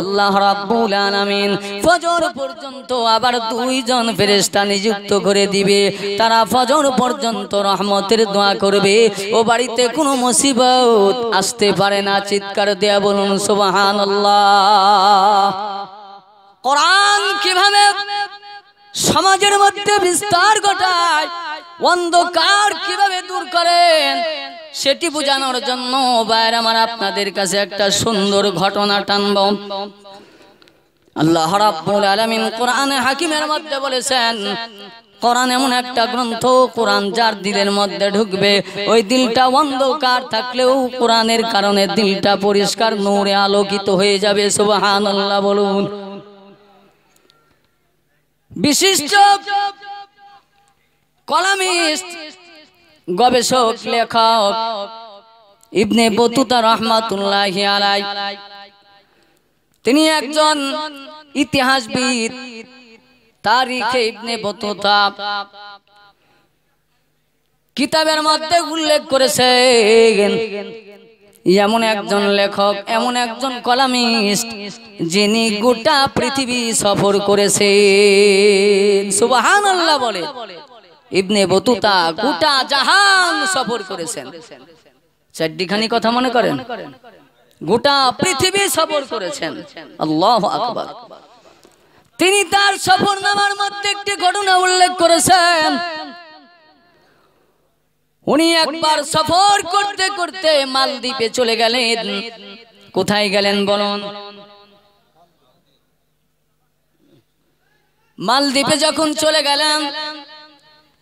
আল্লাহ রাব্বুল আলামিন ফজর পর্যন্ত আবার দুইজন ফেরেশতা নিযুক্ত করে দিবে, তারা ফজর পর্যন্ত রহমতের দোয়া করবে, ও বাড়িতে কোনো মুসিবত আসতে পারে না। চিৎকার দেয়া বলুন সুবহানাল্লাহ। কোরআন কিভাবে সমাজের মধ্যে বিস্তার ঘটায়, অন্ধকার কিভাবে দূর করেন, সেটি বোঝানোর জন্য ভাইরা আমার আপনাদের কাছে একটা সুন্দর ঘটনা টানব। আল্লাহ রাব্বুল আলামিন কোরআনে হাকিমের মধ্যে বলেছেন, কোরআন এমন একটা গ্রন্থ, কোরআন যার দিলের মধ্যে ঢুকবে, ওই দিলটা অন্ধকার থাকলেও কোরআনের কারণে দিলটা পরিষ্কার নূরে আলোকিত হয়ে যাবে। সুবহানাল্লাহ বলুন। বিশিষ্ট কলামিস্ট, গবেষক, লেখক ইবনে বতুতা রাহমাতুল্লাহি আলাইহি, তিনি একজন ইতিহাসবিদ। তারিখে ইবনে বতুতা কিতাবের মধ্যে উল্লেখ করেছেন, এমন একজন লেখক, এমন একজন কলামিস্ট, যিনি গোটা পৃথিবী সফর করেছেন। সুবহানাল্লাহ বলে। ইবনে বতুতা গোটা জাহান সফর করেছেন। চারটিখানি কথা মনে করেন, গোটা পৃথিবী সফর করেছেন। আল্লাহু আকবার। তিনি তার সফরনামার মধ্যে একটি ঘটনা উল্লেখ করেছেন। উনি একবার সফর করতে করতে মালদ্বীপে চলে গেলেন। কোথায় গেলেন বলুন? মালদ্বীপে যখন চলে গেলেন,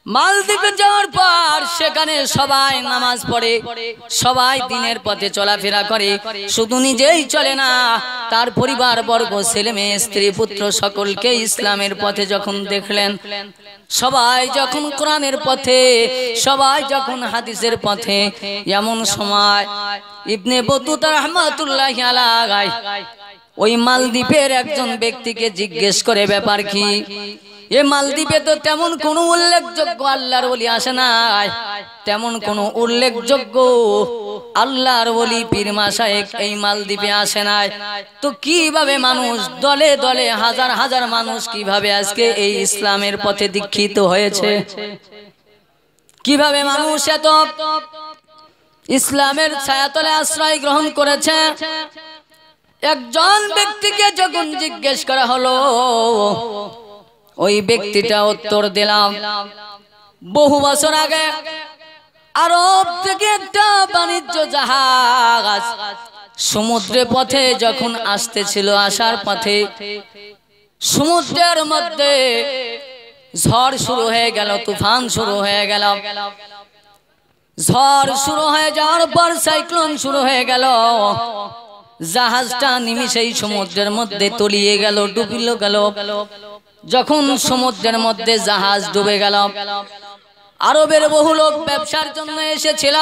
মালদ্বীপে যাওয়ার পর সেখানে সবাই নামাজ পড়ে, সবাই দিনের পথে চলাফেরা করে, শুধু নিজেই চলে না, তার পরিবার বর্গ, ছেলে মেয়ে, স্ত্রী পুত্র সকলকে ইসলামের পথে যখন দেখলেন, সবাই যখন কোরআনের পথে, সবাই যখন হাদিসের পথে, এমন সময় ইবনে বতুতা রাহমাতুল্লাহি আলাইহি ওই মালদ্বীপের একজন ব্যক্তিকে জিজ্ঞেস করে, ব্যাপার কি? এ মালদ্বীপে তো তেমন কোনো উল্লেখযোগ্য আল্লাহর ওলি আসে নাই, তেমন কোনো উল্লেখযোগ্য আল্লাহর ওলি পীর মাশায়েখ এই মালদ্বীপে আসে নাই, তো কিভাবে মানুষ দলে দলে হাজার হাজার মানুষ কিভাবে আজকে এই ইসলামের পথে দীক্ষিত হয়েছে? কিভাবে মানুষ এত ইসলামের ছায়াতলে আশ্রয় গ্রহণ করেছে। একজন ব্যক্তিকে যখন জিজ্ঞেস করা হলো, ওই ব্যক্তিটা উত্তর দিলাম, বহু বছর আগে আরব থেকে একটা বাণিজ্য জাহাজ সমুদ্রে পথে যখন আসতেছিল, আসার পথে সমুদ্রের মধ্যে ঝড় শুরু হয়ে গেল, তুফান শুরু হয়ে গেল। ঝড় শুরু হয়ে যাওয়ার পর সাইক্লোন শুরু হয়ে গেল। জাহাজটা নিমিষেই সমুদ্রের মধ্যে তলিয়ে গেল, ডুবিল গেল। যখন সমুদ্রের মধ্যে জাহাজ ডুবে গেল, আরবের বহু লোক ব্যবসার জন্য এসেছিল।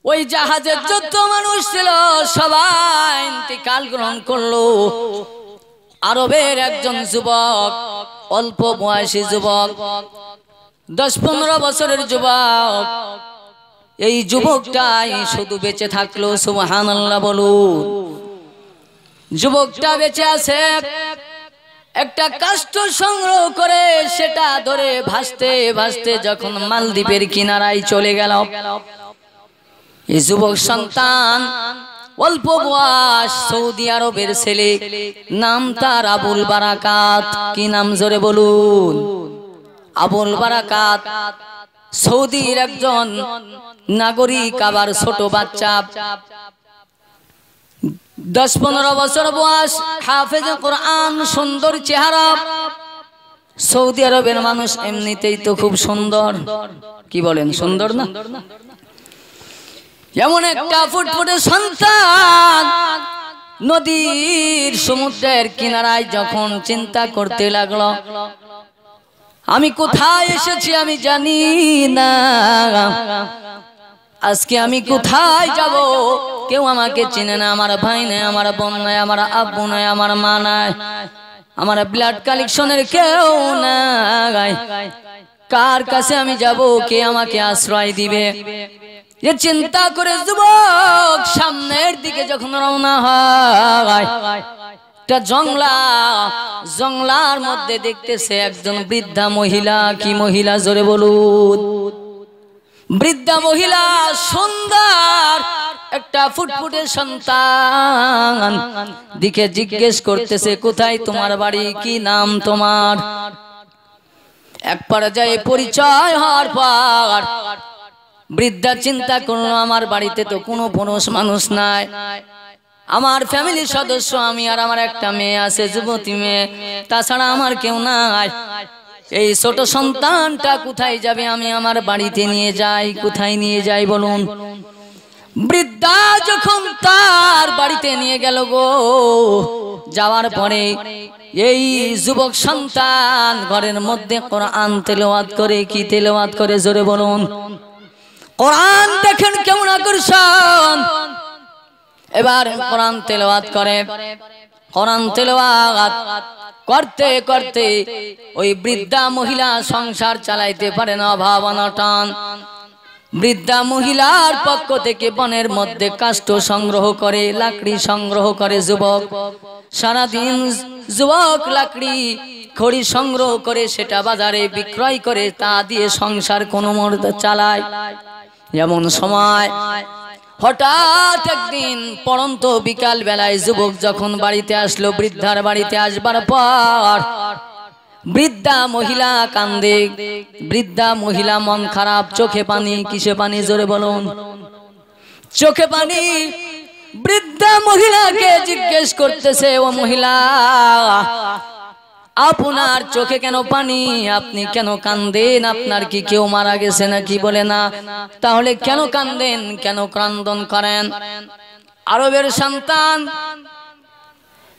ওই জাহাজের যত মানুষ ছিল সবাই ইন্তেকাল গ্রহণ করলো। আরবের একজন যুবক, অল্প বয়সী যুবক, 10-15 বছরের যুবক, এই যুবকটাই শুধু বেঁচে থাকলো। সুবহানাল্লাহ বলুন। যুবকটা বেঁচে আছে, একটা কাষ্ঠ সংগ্রহ করে সেটা ধরে ভাসতে ভাসতে যখন মালদ্বীপের কিনারায় চলে গেল, এই যুবক সন্তান অল্প বয়স, সৌদি আরবের ছেলে, নাম তার আবুল বারাকাত। কি নাম জোরে বলুন? আবুল বারাকাত সৌদির একজন নাগরিক, আবার ছোট বাচ্চা, 10-15 বছর বয়স, হাফেজ কোরআন, সুন্দর চেহারা। সৌদি আরবের মানুষ এমনিতেই তো খুব সুন্দর, কি বলেন, সুন্দর না? এমন একটা ফুটফুটে সন্তান নদীর সমুদ্রের কিনারায় যখন চিন্তা করতে লাগলো, আমি কোথায় এসেছি আমি জানি না, আজকে আমি কোথায় যাব? কেউ আমাকে চিনে না, আমার ভাই নাই, আমার বোন নাই, আমার আব্বু নাই, আমার মা নাই, আমার ব্লাড কালেকশনের কেউ নাই। কার কাছে আমি যাব? কে আমাকে আশ্রয় দিবে? এ চিন্তা করে যুবক সামনের দিকে যখন রওনা হয়, একটা জংলার মধ্যে দেখতেছে একজন বৃদ্ধা মহিলা। কি মহিলা জোরে বলুন? বৃদ্ধা মহিলা, সুন্দর একটা ফুটফুটে সন্তান, দিকে জিজ্ঞেস করতেছে, কোথায় তোমার বাড়ি, কি নাম তোমার? এক পর্যায়ে পরিচয় হওয়ার পর বৃদ্ধা চিন্তা করলো, আমার বাড়িতে তো কোনো পুরুষ মানুষ নাই, আমার ফ্যামিলির সদস্য আমি আর আমার একটা মেয়ে আছে, যুবতী মেয়ে, তাছাড়া আমার কেউ নাই। এই ছোট সন্তানটা কোথায় যাবে? আমি আমার বাড়িতে নিয়ে যাই। কোথায় নিয়ে যাই বলুন? বৃদ্ধা যখন তার বাড়িতে নিয়ে গেল গো, যাওয়ার পরে এই যুবক সন্তান ঘরের মধ্যে কোরআন তেলাওয়াত করে। কি তেলাওয়াত করে জোরে বলুন? কোরআন দেখেন কেমন আকর্ষণ। এবার কোরআন তেলাওয়াত করে। কোরআন তেলাওয়াত করতে করতে ওই বৃদ্ধা মহিলা সংসার চালাইতে পারে না, অভাব অনটন। বৃদ্ধা মহিলার পক্ষ থেকে বনের মধ্যে কাষ্ঠ সংগ্রহ করে, লাকড়ি সংগ্রহ করে যুবক। সারাদিন যুবক লাকড়ি খড়ি সংগ্রহ করে সেটা বাজারে বিক্রয় করে, তা দিয়ে সংসার কোনো মতে চালায়। এমন সময় হঠাৎ একদিন পড়ন্ত বিকাল বেলায় যুবক যখন বাড়িতে আসলো, বৃদ্ধার বাড়িতে আসবার পর বৃদ্ধা মহিলা কান্দে। বৃদ্ধা মহিলা মন খারাপ, চোখে পানি। কিসে পানি জোরে বলুন? চোখে পানি। বৃদ্ধা মহিলাকে জিজ্ঞেস করতেছে, ও মহিলা, আপনার চোখে কেন পানি? আপনি কেন কান্দেন? আপনার কি কেউ মারা গেছে নাকি? বলে না। তাহলে কেন কান্দেন, কেন ক্রন্দন করেন? আরবের সন্তান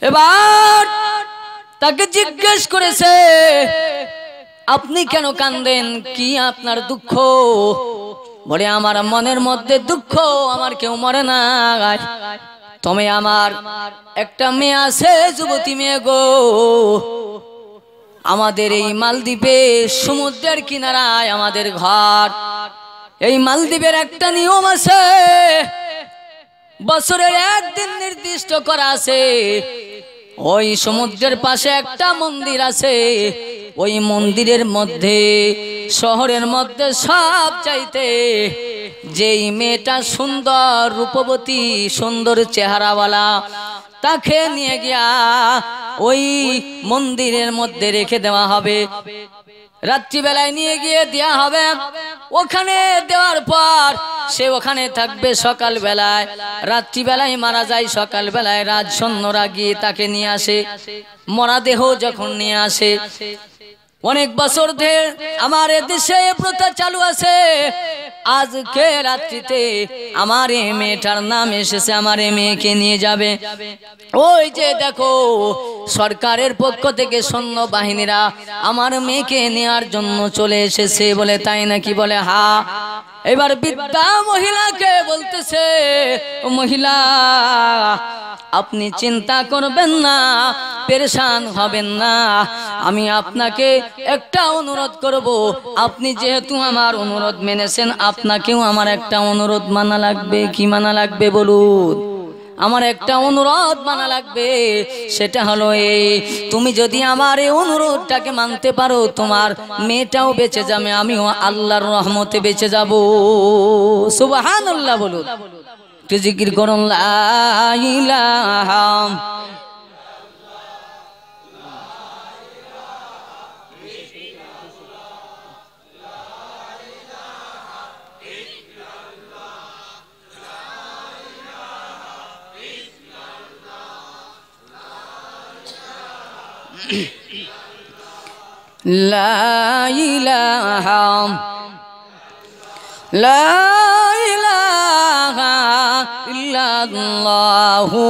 এবার তাকে জিজ্ঞেস করেছে, আপনি কেন কান্দেন? কি আপনার দুঃখ? বলে, আমার মনের মধ্যে দুঃখ, আমার কেউ মরে না, তবে আমার একটা মেয়ে আছে, যুবতী মেয়ে গো। আমাদের এই মালদ্বীপে সমুদ্রের কিনারায় আমাদের ঘর। এই মালদ্বীপের একটা নিয়ম আছে, বছরের একদিন নির্দিষ্ট করা আছে, ওই সমুদ্রের পাশে একটা মন্দির আছে। ওই মন্দিরের মধ্যে শহরের মধ্যে সব চাইতে যেই মেয়েটা সুন্দর রূপবতী সুন্দর চেহারাওয়ালা তাকে নিয়ে গিয়া ওই মন্দিরের মধ্যে রেখে দেওয়া হবে। রাত্রিবেলায় নিয়ে গিয়ে দেওয়া হবে। ওখানে দেওয়ার পর সে ওখানে থাকবে। সকালবেলায়, রাত্রিবেলায় মারা যায়, সকালবেলায় রাজসৈন্যরা গিয়ে তাকে নিয়ে আসে। মরা দেহ যখন নিয়ে আসে, অনেক বছর ধরে আমার দেশে প্রথা চালু আছে। আজকে রাত্রিতে আমার এই মেয়েটার নাম এসেছে, আমার এই মেয়েকে নিয়ে যাবে। ওই যে দেখো সরকারের পক্ষ থেকে সৈন্য বাহিনীরা আমার মেয়েকে নেওয়ার জন্য চলে এসেছে বলে, তাই নাকি? বলে হা। এবার বৃদ্ধা মহিলাকে বলতেছে, মহিলা আপনি চিন্তা করবেন না, পেরেশান হবেন না। আমি আপনাকে একটা অনুরোধ করব, আপনি যেহেতু আমার অনুরোধ মেনেছেন, আপনাকেও আমার একটা অনুরোধ মানা লাগবে। কি মানা লাগবে বলুন? আমার একটা অনুরোধ মানা লাগবে। সেটা হলো এই, তুমি যদি আমার এই অনুরোধটাকে মানতে পারো, তোমার মেয়েটাও বেঁচে যাবে, আমিও আল্লাহর রহমতে বেঁচে যাব। সুবহানাল্লাহ বলুন। একটু জিকির করুন, লা ইলাহা লা ইলাহা লা ইলাহা ইল্লাল্লাহু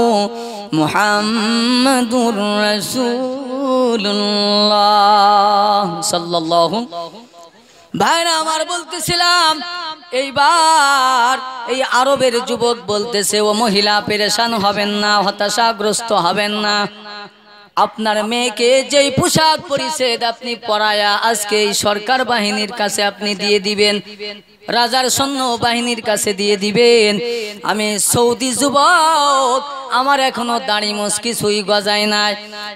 মুহাম্মাদুর রাসূলুল্লাহ সাল্লাল্লাহু। ভাইরা আমার, বলতেছিলাম এইবার এই আরবের যুবক বলতেছে, ও মহিলা পেরেশান হবেন না, হতাশাগ্রস্ত হবেন না। আপনার মেয়েকে যেই পোশাক পরিচ্ছদ আপনি পরায়া আজকে এই সরকার বাহিনীর কাছে আপনি দিয়ে দিবেন, রাজার সৈন্য বাহিনীর কাছে দিয়ে দিবেন। আমি সৌদি যুবক, আমার এখনো দাড়ি মোছ কিছুই গজায় নাই,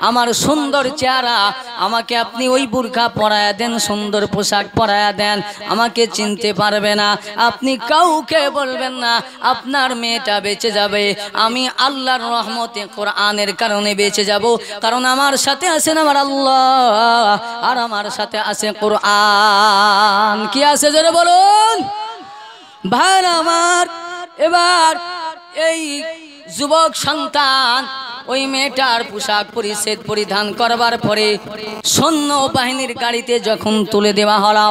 আমার সুন্দর চেহারা, আমাকে আপনি ওই বুরকা পরায়া দেন, সুন্দর পোশাক পরায়া দেন, আমাকে চিনতে পারবে না। আপনি কাউকে বলবেন না, আপনার মেয়েটা বেঁচে যাবে। আমি আল্লাহর রহমতে কোরআনের কারণে বেঁচে যাব, কারণ আমার সাথে আছেন আমার আল্লাহ, আর আমার সাথে আছে কোরআন। কি আছে জোরে বলুন ভাই আমার। এবার এই যুবক সন্তান ওই মেয়েটার পোশাক পরিচ্ছদ পরিধান করবার পরে সৈন্য বাহিনীর গাড়িতে যখন তুলে দেওয়া হলো,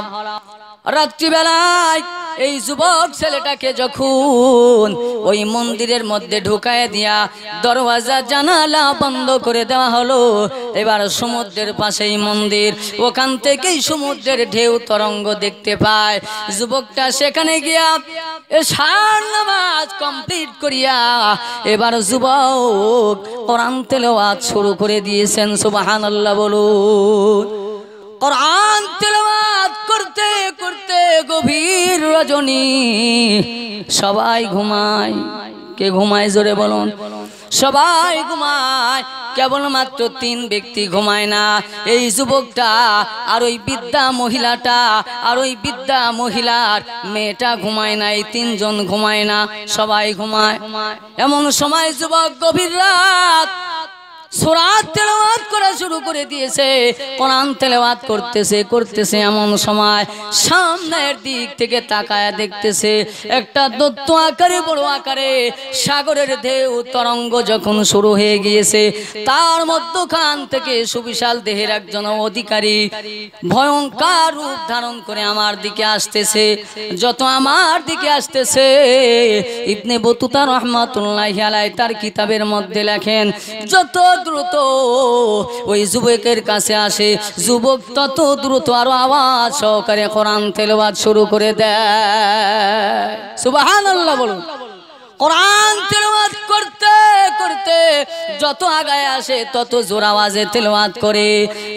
রাত্রিবেলায় এই যুবক ছেলেটাকে যখন ওই মন্দিরের মধ্যে ঢুকায় দিয়া দরওয়াজা জানালা বন্ধ করে দেওয়া হলো। এবার সমুদ্রের পাশেই মন্দির, ওখান থেকেই সমুদ্রের ঢেউ তরঙ্গ দেখতে পায়। যুবকটা সেখানে গিয়া এশার নামাজ কমপ্লিট করিয়া এবার যুবক কোরআন তেলাওয়াত শুরু করে দিয়েছেন। সুবহানাল্লাহ বলুন। কোরআন তেলাওয়াত করতে করতে গভীর রজনী, সবাই ঘুমায়। কে ঘুমায় জোরে বলুন? সবাই ঘুমায়, কেবলমাত্র 3 ব্যক্তি ঘুমায় না, এই যুবকটা আর ওই বৃদ্ধা মহিলাটা আর ওই বৃদ্ধা মহিলার মেয়েটা ঘুমায় না। এই 3 জন ঘুমায় না, সবাই ঘুমায়। এমন সময় যুবক গভীর রাত সূরা তেলাওয়াত করা শুরু করে দিয়েছে, কোরআন তেলাওয়াত করতেছে। এমন সময় সামনের দিক থেকে তাকায়া দেখতেছে একটা দৈত্য আকারে বড় আকারে সাগরের ঢেউ তরঙ্গ যখন শুরু হয়ে গিয়েছে, তার মধ্যখান থেকে সুবিশাল দেহের একজন অধিকারী ভয়ঙ্কর রূপ ধারণ করে আমার দিকে আসতেছে। যত আমার দিকে আসতেছে, ইবনে বতুতা রহমাতুল্লাহি আলাইহি তার কিতাবের মধ্যে লেখেন, যত দ্রুত ওই যুবকের কাছে আসে, যুবক তত দ্রুত আরো আওয়াজ সহকারে কোরআন তেলাওয়াত শুরু করে দেয়। সুবহানাল্লাহ বলুন। কোরআন তেলাওয়াত করতে করতে যত আগায় আসে তত জোর আওয়াজে তেলাওয়াত করে,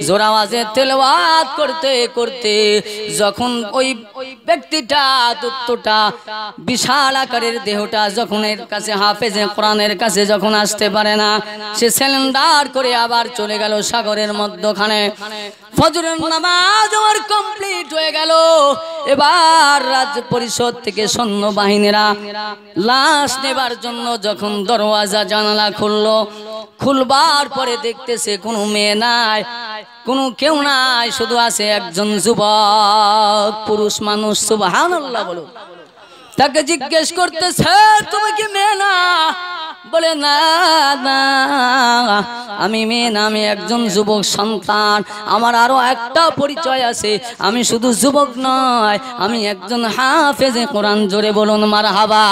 জোর আওয়াজে তেলাওয়াত করতে করতে যখন ওই ব্যক্তিটা দূতটা বিশাল আকারের দেহটা যখন এর কাছে হাফেজে কোরআনের কাছে যখন আসতে পারে না, সে সিলিন্ডার করে আবার চলে গেল সাগরের মধ্যখানে। ফজরের নামাজ আমার কমপ্লিট হয়ে গেল। এবার রাজ্য পরিষদ থেকে সৈন্যবাহিনীরা লাশ নেবার জন্য যখন দরওয়াজা জানালা খুললো, খুলবার পরে দেখতেছে কোনো মেয়ে নাই, কোনো কেউ নাই, শুধু আছে একজন যুবক পুরুষ মানুষ। সুবহানাল্লাহ বলো। তাকে জিজ্ঞেস করতেছে, তুমি কি মেয়ে না? বলে না না, আমি মেয়ে না, আমি একজন যুবক সন্তান। আমার আরো একটা পরিচয় আছে, আমি শুধু যুবক নয়, আমি একজন হাফেজে কোরআন। জোরে বলুন মারহাবা।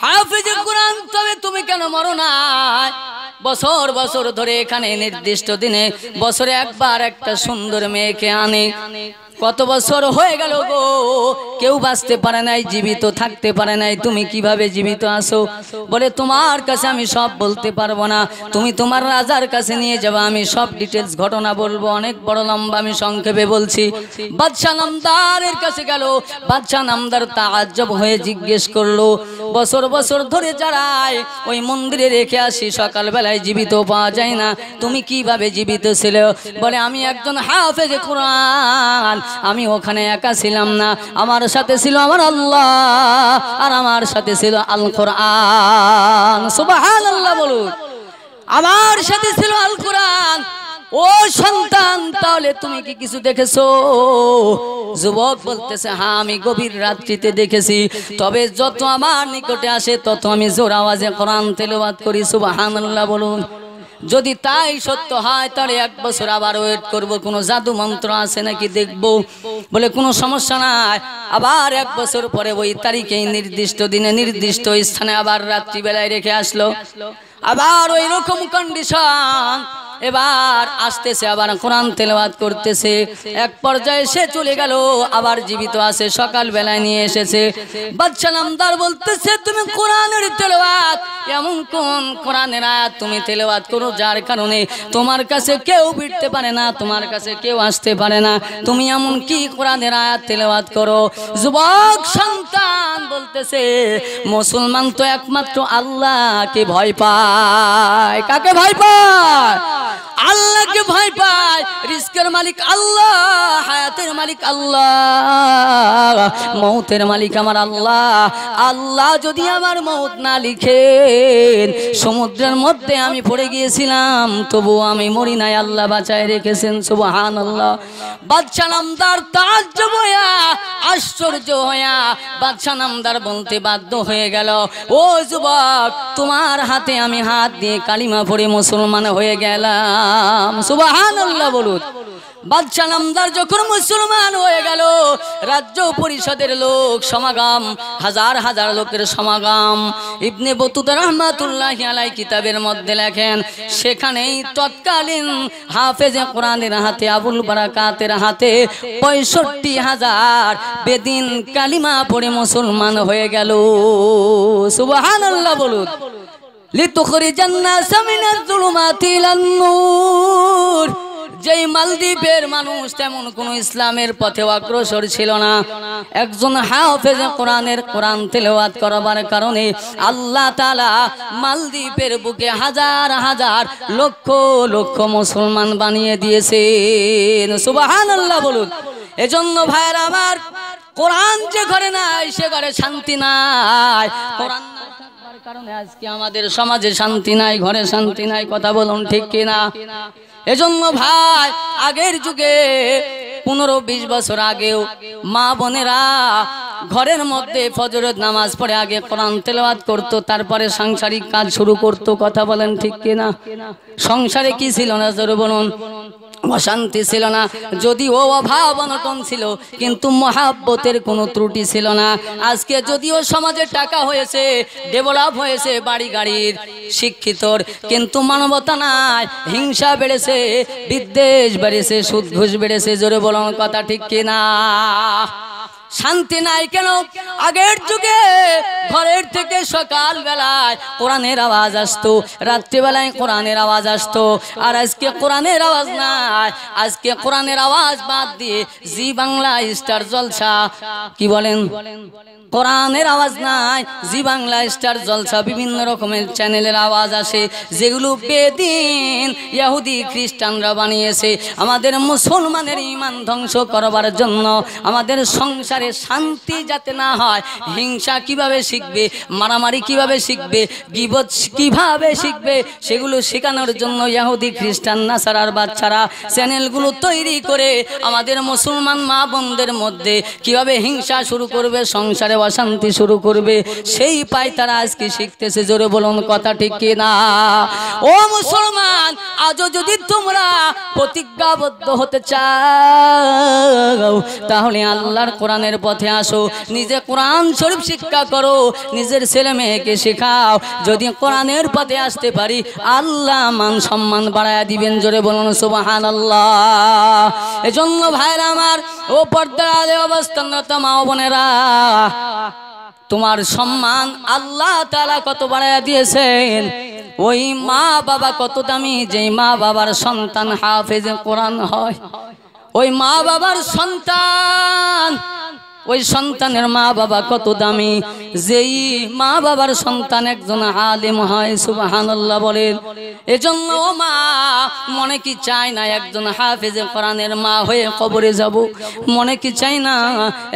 হাফেজে কোরআন। তবে তুমি কেন মরো না? বছর বছর ধরে এখানে নির্দিষ্ট দিনে বছরে একবার একটা সুন্দর মেয়েকে আনে। কত বছর হয়ে গেল গো, কেউ বাঁচতে পারে নাই, জীবিত থাকতে পারে নাই, তুমি কিভাবে জীবিত আছো? বলে তোমার কাছে আমি সব বলতে পারবো না, তুমি তোমার রাজার কাছে নিয়ে যাবে, আমি সব ডিটেলস ঘটনা বলবো। অনেক বড় লম্বা, আমি সংক্ষেপে বলছি। বাদশা নামদারের কাছে গেল। বাদশা নামদার তাআজ্জব হয়ে জিজ্ঞেস করলো, বছর বছর ধরে যারাই ওই মন্দিরে রেখে আসি, সকালবেলায় জীবিত পাওয়া যায় না, তুমি কিভাবে জীবিত ছিলে? বলে আমি একজন হাফেজে কোরআন, আমি ওখানে একা ছিলাম না, আমার সাথে ছিল আমার আল্লাহ, আর আমার সাথে ছিল আল কোরআন। সুবহানাল্লাহ বলুন। আমার সাথে ছিল আল কোরআন। ও সন্তান, তাহলে তুমি কি কিছু দেখেছো? যুবক বলতেছে, হ্যাঁ আমি গভীর রাত্রিতে দেখেছি, তবে যত আমার নিকটে আসে তত আমি জোর আওয়াজে কোরআন তেলাওয়াত করি। সুবহানাল্লাহ বলুন। যদি তাই সত্য হয় তাহলে 1 বছর আবার ওয়েট করব, কোনো জাদু মন্ত্র আছে নাকি দেখবো। বলে কোনো সমস্যা নাই। আবার 1 বছর পরে ওই তারিখে নির্দিষ্ট দিনে নির্দিষ্ট স্থানে আবার রাত্রিবেলায় রেখে আসলো। আবার ওই রকম কন্ডিশন। এবার আসতেছে, আবার কোরআন তেলাওয়াত করতেছে। এক পর্যায়ে সে চলে গেল, আবার জীবিত আছে, সকাল বেলায় নিয়ে এসেছে। বাদশা নামদার বলতেছে, তুমি কোরআনের তেলাওয়াত, এমন কোন কোরআনের আয়াত তুমি তেলাওয়াত করো যার কারণে তোমার কাছে কেউ ফিরতে পারে না, তোমার কাছে কেউ আসতে পারে না, তুমি এমন কি কোরআনের আয়াত তেলাওয়াত করো? যুবক সন্তান বলতেছে, মুসলমান তো একমাত্র আল্লাহকে ভয় পায়। কাকে ভয় পায়? আল্লাহকে ভয় পায়। রিজকের মালিক আল্লাহ, হায়াতের মালিক আল্লাহ, মৌতের মালিক আমার আল্লাহ। আল্লাহ যদি আমার মৌত না লিখেন, সমুদ্রের মধ্যে আমি পড়ে গিয়েছিলাম, তবু আমি মরি নাই, আল্লাহ বাঁচায় রেখেছেন। সুবহানাল্লাহ। বাদশা নামদার তাজ্জব হইয়া, আশ্চর্য হইয়া বাদশা নামদার বলতে বাধ্য হয়ে গেল, ও যুবক, তোমার হাতে আমি হাত দিয়ে কালিমা পড়ে মুসলমান হয়ে গেলাম। সুবহানাল্লাহ বলুন। বাদশা নামদার যখন মুসলমান হয়ে গেল, রাজ্য পরিষদের লোক সমাগম, হাজার হাজার লোকের সমাগম। ইবনে বতুতা রাহমাতুল্লাহি আলাইহি কিতাবের মধ্যে লেখেন, সেখানেই তৎকালীন হাফেজে কোরআনের হাতে, আবুল বারাকাতের হাতে 65,000 বেদিন কালিমা পড়ে মুসলমান হয়ে গেল। সুবহানাল্লাহ বলুন। লিতুখরিজান নাস মিনাজ যুলুমাতি ইলান নূর। যেই মালদ্বীপের মানুষ তেমন কোন ইসলামের পথে অগ্রসর ছিল না, একজন হাফেজ কোরআনের কোরআন তেলাওয়াত করার কারণে আল্লাহ তাআলা মালদ্বীপের বুকে হাজার হাজার লক্ষ লক্ষ মুসলমান বানিয়ে দিয়েছেন। সুবহানাল্লাহ বলুন। এজন্য ভাইরা আমার, কোরআন যে ঘরে নাই সে ঘরে শান্তি নাই। কোরআন কারণে আজকে আমাদের সমাজে শান্তি নাই, ঘরে শান্তি নাই। কথা বলুন ঠিক কিনা? এজন্য ভাই, আগের যুগে 15-20 বছর আগেও মা বোনেরা ঘরের মধ্যে ফজরের নামাজ পড়ে আগে কোরআন তেলাওয়াত করত, তারপরে সাংসারিক কাজ শুরু করত। কথা বলেন ঠিক কিনা? সংসারে কি ছিল না জোরে বলুন? অশান্তি ছিল না, যদিও অভাব অনটন ছিল, কিন্তু মহাব্বতের কোনো ত্রুটি ছিল না। আজকে যদিও সমাজে টাকা হয়েছে, ডেভেলপ হয়েছে, বাড়ি গাড়ির, শিক্ষিতর, কিন্তু মানবতা নাই। হিংসা বেড়েছে, বিদ্বেষ বেড়েছে, সুদ ঘুষ বেড়েছে। জোরে বলুন কথা ঠিক কিনা? শান্তি নাই কেন? আগের যুগে ঘরের থেকে সকাল বেলায় কোরআনের আওয়াজ আসতো, রাত্রিবেলায় কোরআনের আওয়াজ আসতো। আর আজকে কোরআনের আওয়াজ নাই। আজকে কোরআনের আওয়াজ বাদ দিয়ে জি বাংলা স্টার জলসা, কি বলেন, কোরআনের আওয়াজ নাই, জি বাংলা স্টার জলসা বিভিন্ন রকমের চ্যানেলের আওয়াজ আসে, যেগুলো বেদিন ইহুদি খ্রিস্টানরা বানিয়েছে আমাদের মুসলমানের ঈমান ধ্বংস করবার জন্য। আমাদের সংসারে শান্তি যাতে না হয়, হিংসা কিভাবে শিখবে, মারামারি কিভাবে শিখবে, গীবত কিভাবে শিখবে, সেগুলো শেখানোর জন্য ইহুদি খ্রিস্টান নাসারার বাচ্চারা চ্যানেলগুলো তৈরি করে আমাদের মুসলমান মা বোনদের মধ্যে কিভাবে হিংসা শুরু করবে, সংসারে অশান্তি শুরু করবে, সেই পাই তারা আজকে শিখতেছে। জোরে বলুন কথা ঠিক কি না? ও মুসলমান, আজও যদি তোমরা প্রতিজ্ঞাবদ্ধ হতে চাও তাহলে আল্লাহর কোরআনের পথে আসো, নিজে কোরআন শরীফ শিক্ষা করো, নিজের ছেলে মেয়েকে শেখাও। যদি কোরআনের পথে আসতে পারি আল্লাহ মান সম্মান বাড়ায়া দিবেন। জোরে বলুন সুবহানাল্লাহ। এজন্য ভাইরা আমার, ও পর্দার অবস্থানরত মা বোনেরা, তোমার সম্মান আল্লাহ তাআলা কত বাড়ায়া দিয়েছেন। ওই মা বাবা কত দামি, যেই মা বাবার সন্তান হাফেজে কোরআন হয়, ওই মা বাবার সন্তান, ওই সন্তানের মা বাবা কত দামি, যেই মা বাবার সন্তান একজন আলেম হয়। সুবহানাল্লাহ বলেন। এজন্য মা মনে কি চায় না একজন হাফেজে কোরআনের মা হয়ে কবরে যাব? মনে কি চায় না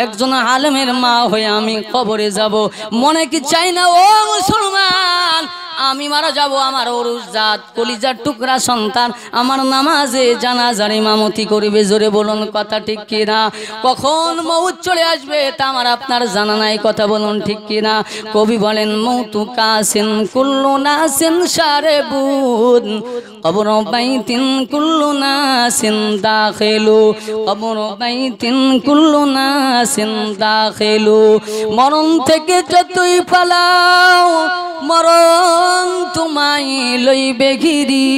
একজন আলেমের মা হয়ে আমি কবরে যাব? মনে কি চায় না ও মুসলমান আমি মারা যাব, আমার অরুষ জাত কলিজার টুকরা সন্তান আমার নামাজে জানাজার ইমামতি করবে? জোরে বলুন কথা ঠিক কিনা? কখন মউত চলে আসবে তা আমার আপনার জানা নাই, কথা বলুন ঠিক কিনা? কবি বলেন, মউতু কাসিন কুল্লু নাসিন শারেবুন কবর বাইতিন কুল্লু নাসিন দাখিলু, কবর বাইতিন কুল্লু নাসিন দাখিলু। মরণ থেকে যতই পালাও মরণ তোমায় লইবে ঘিরি,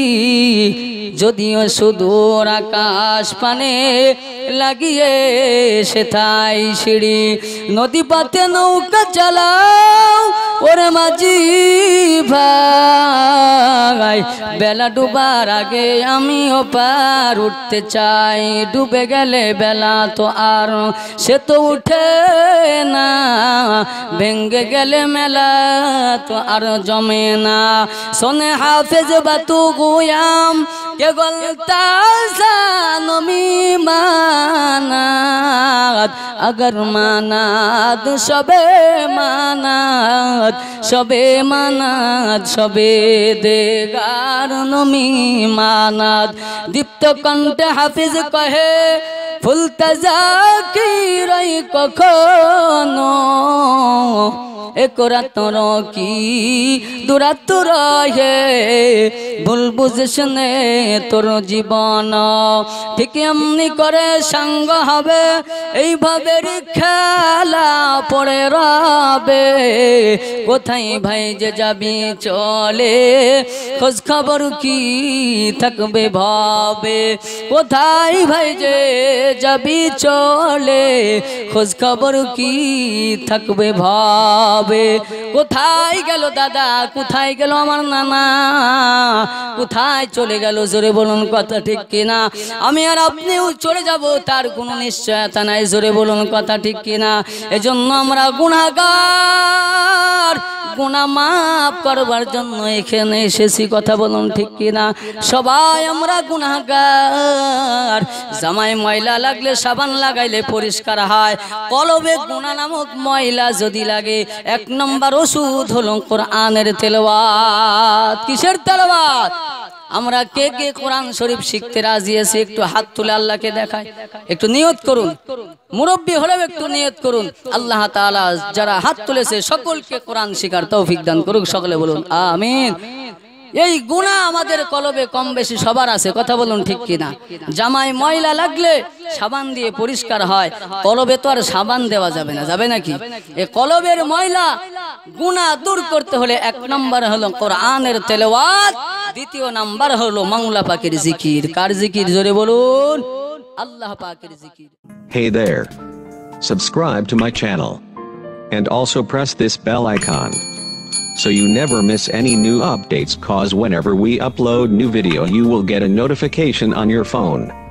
যদিও সুদূর আকাশ পানে লাগিয়ে সেথাই সিঁড়ি। নদী পথে নৌকা চালাও ওরে মাঝি ভাই, বেলা ডুবার আগে আমিও পার উঠতে চাই। ডুবে গেলে বেলা তো আর সে তো উঠে না, ভেঙ্গে গেলে মেলা তো আর জমে না। সোনে হাফেজ বাতু গুয়াম কে গলতা নমি মানাত, अगर मानात सबे मानात, सबे मानात सबे देगार नमी मानात। दीप्त कंठे हाफिज कहे ফুলতাজা কি রই কখনো, একরাতর কি দুরাতুর হে ভুল বুঝিস নে তোর জীবন। ঠিক এমনি করে সঙ্গ হবে এইভাবে খেলা পড়ে রবে। কোথায় ভাই যে যাবি চলে খোঁজ খবর কি থাকবে ভাবে। কোথায় ভাই যে যাবি চলে খোঁজ খবর কি থাকবে ভাবে। কোথায় গেল দাদা, কোথায় গেল আমার নানা, কোথায় চলে গেল? জোরে বলুন কথা ঠিক কিনা? আমি আর আপনিও চলে যাব তার কোনো নিশ্চয়তা নাই। জোরে বলুন কথা ঠিক কিনা? এজন্য আমরা গুনাহগার, গুনাহ মাফ করবার জন্য এখানে এসেছি। কথা বলুন ঠিক কিনা? সবাই আমরা গুনাহগার। জামায় ময়লা লাগলে সাবান লাগাইলে পরিষ্কার হয়, কলবে গুনাহ নামক ময়লা যদি লাগে এক নম্বর ওষুধ হলো কোরআনের তেলাওয়াত। কিসের তেলাওয়াত? আমরা কে কে কোরআন শরীফ শিখতে রাজি আছি? একটু হাত তুলে আল্লাহকে দেখায়, একটু নিয়ত করুন। মুরব্বী হলেও একটু নিয়ত করুন। আল্লাহ তাআলা যারা হাত তুলেছে সকলকে কোরআন শিখার তৌফিক দান করুক। সকলে বলুন আমিন। এই গুনাহ আমাদের কলবে কম বেশি সবার আছে। কথা বলুন ঠিক কিনা? জামায় ময়লা লাগলে সাবান দিয়ে পরিষ্কার হয়, কলবে তো আর সাবান দেওয়া যাবে না, যাবে নাকি? এই কলবের ময়লা গুনাহ দূর করতে হলে এক নম্বর হলো কোরআনের তেলাওয়াত, দ্বিতীয় নাম্বার হলো মাওলা পাকের জিকির। কার জিকির? জোরে বলুন, আল্লাহ পাকের জিকির। Hey there. subscribe to my channel, and also press this bell icon, so you never miss any new updates, cause whenever we upload new video you will get a notification on your phone.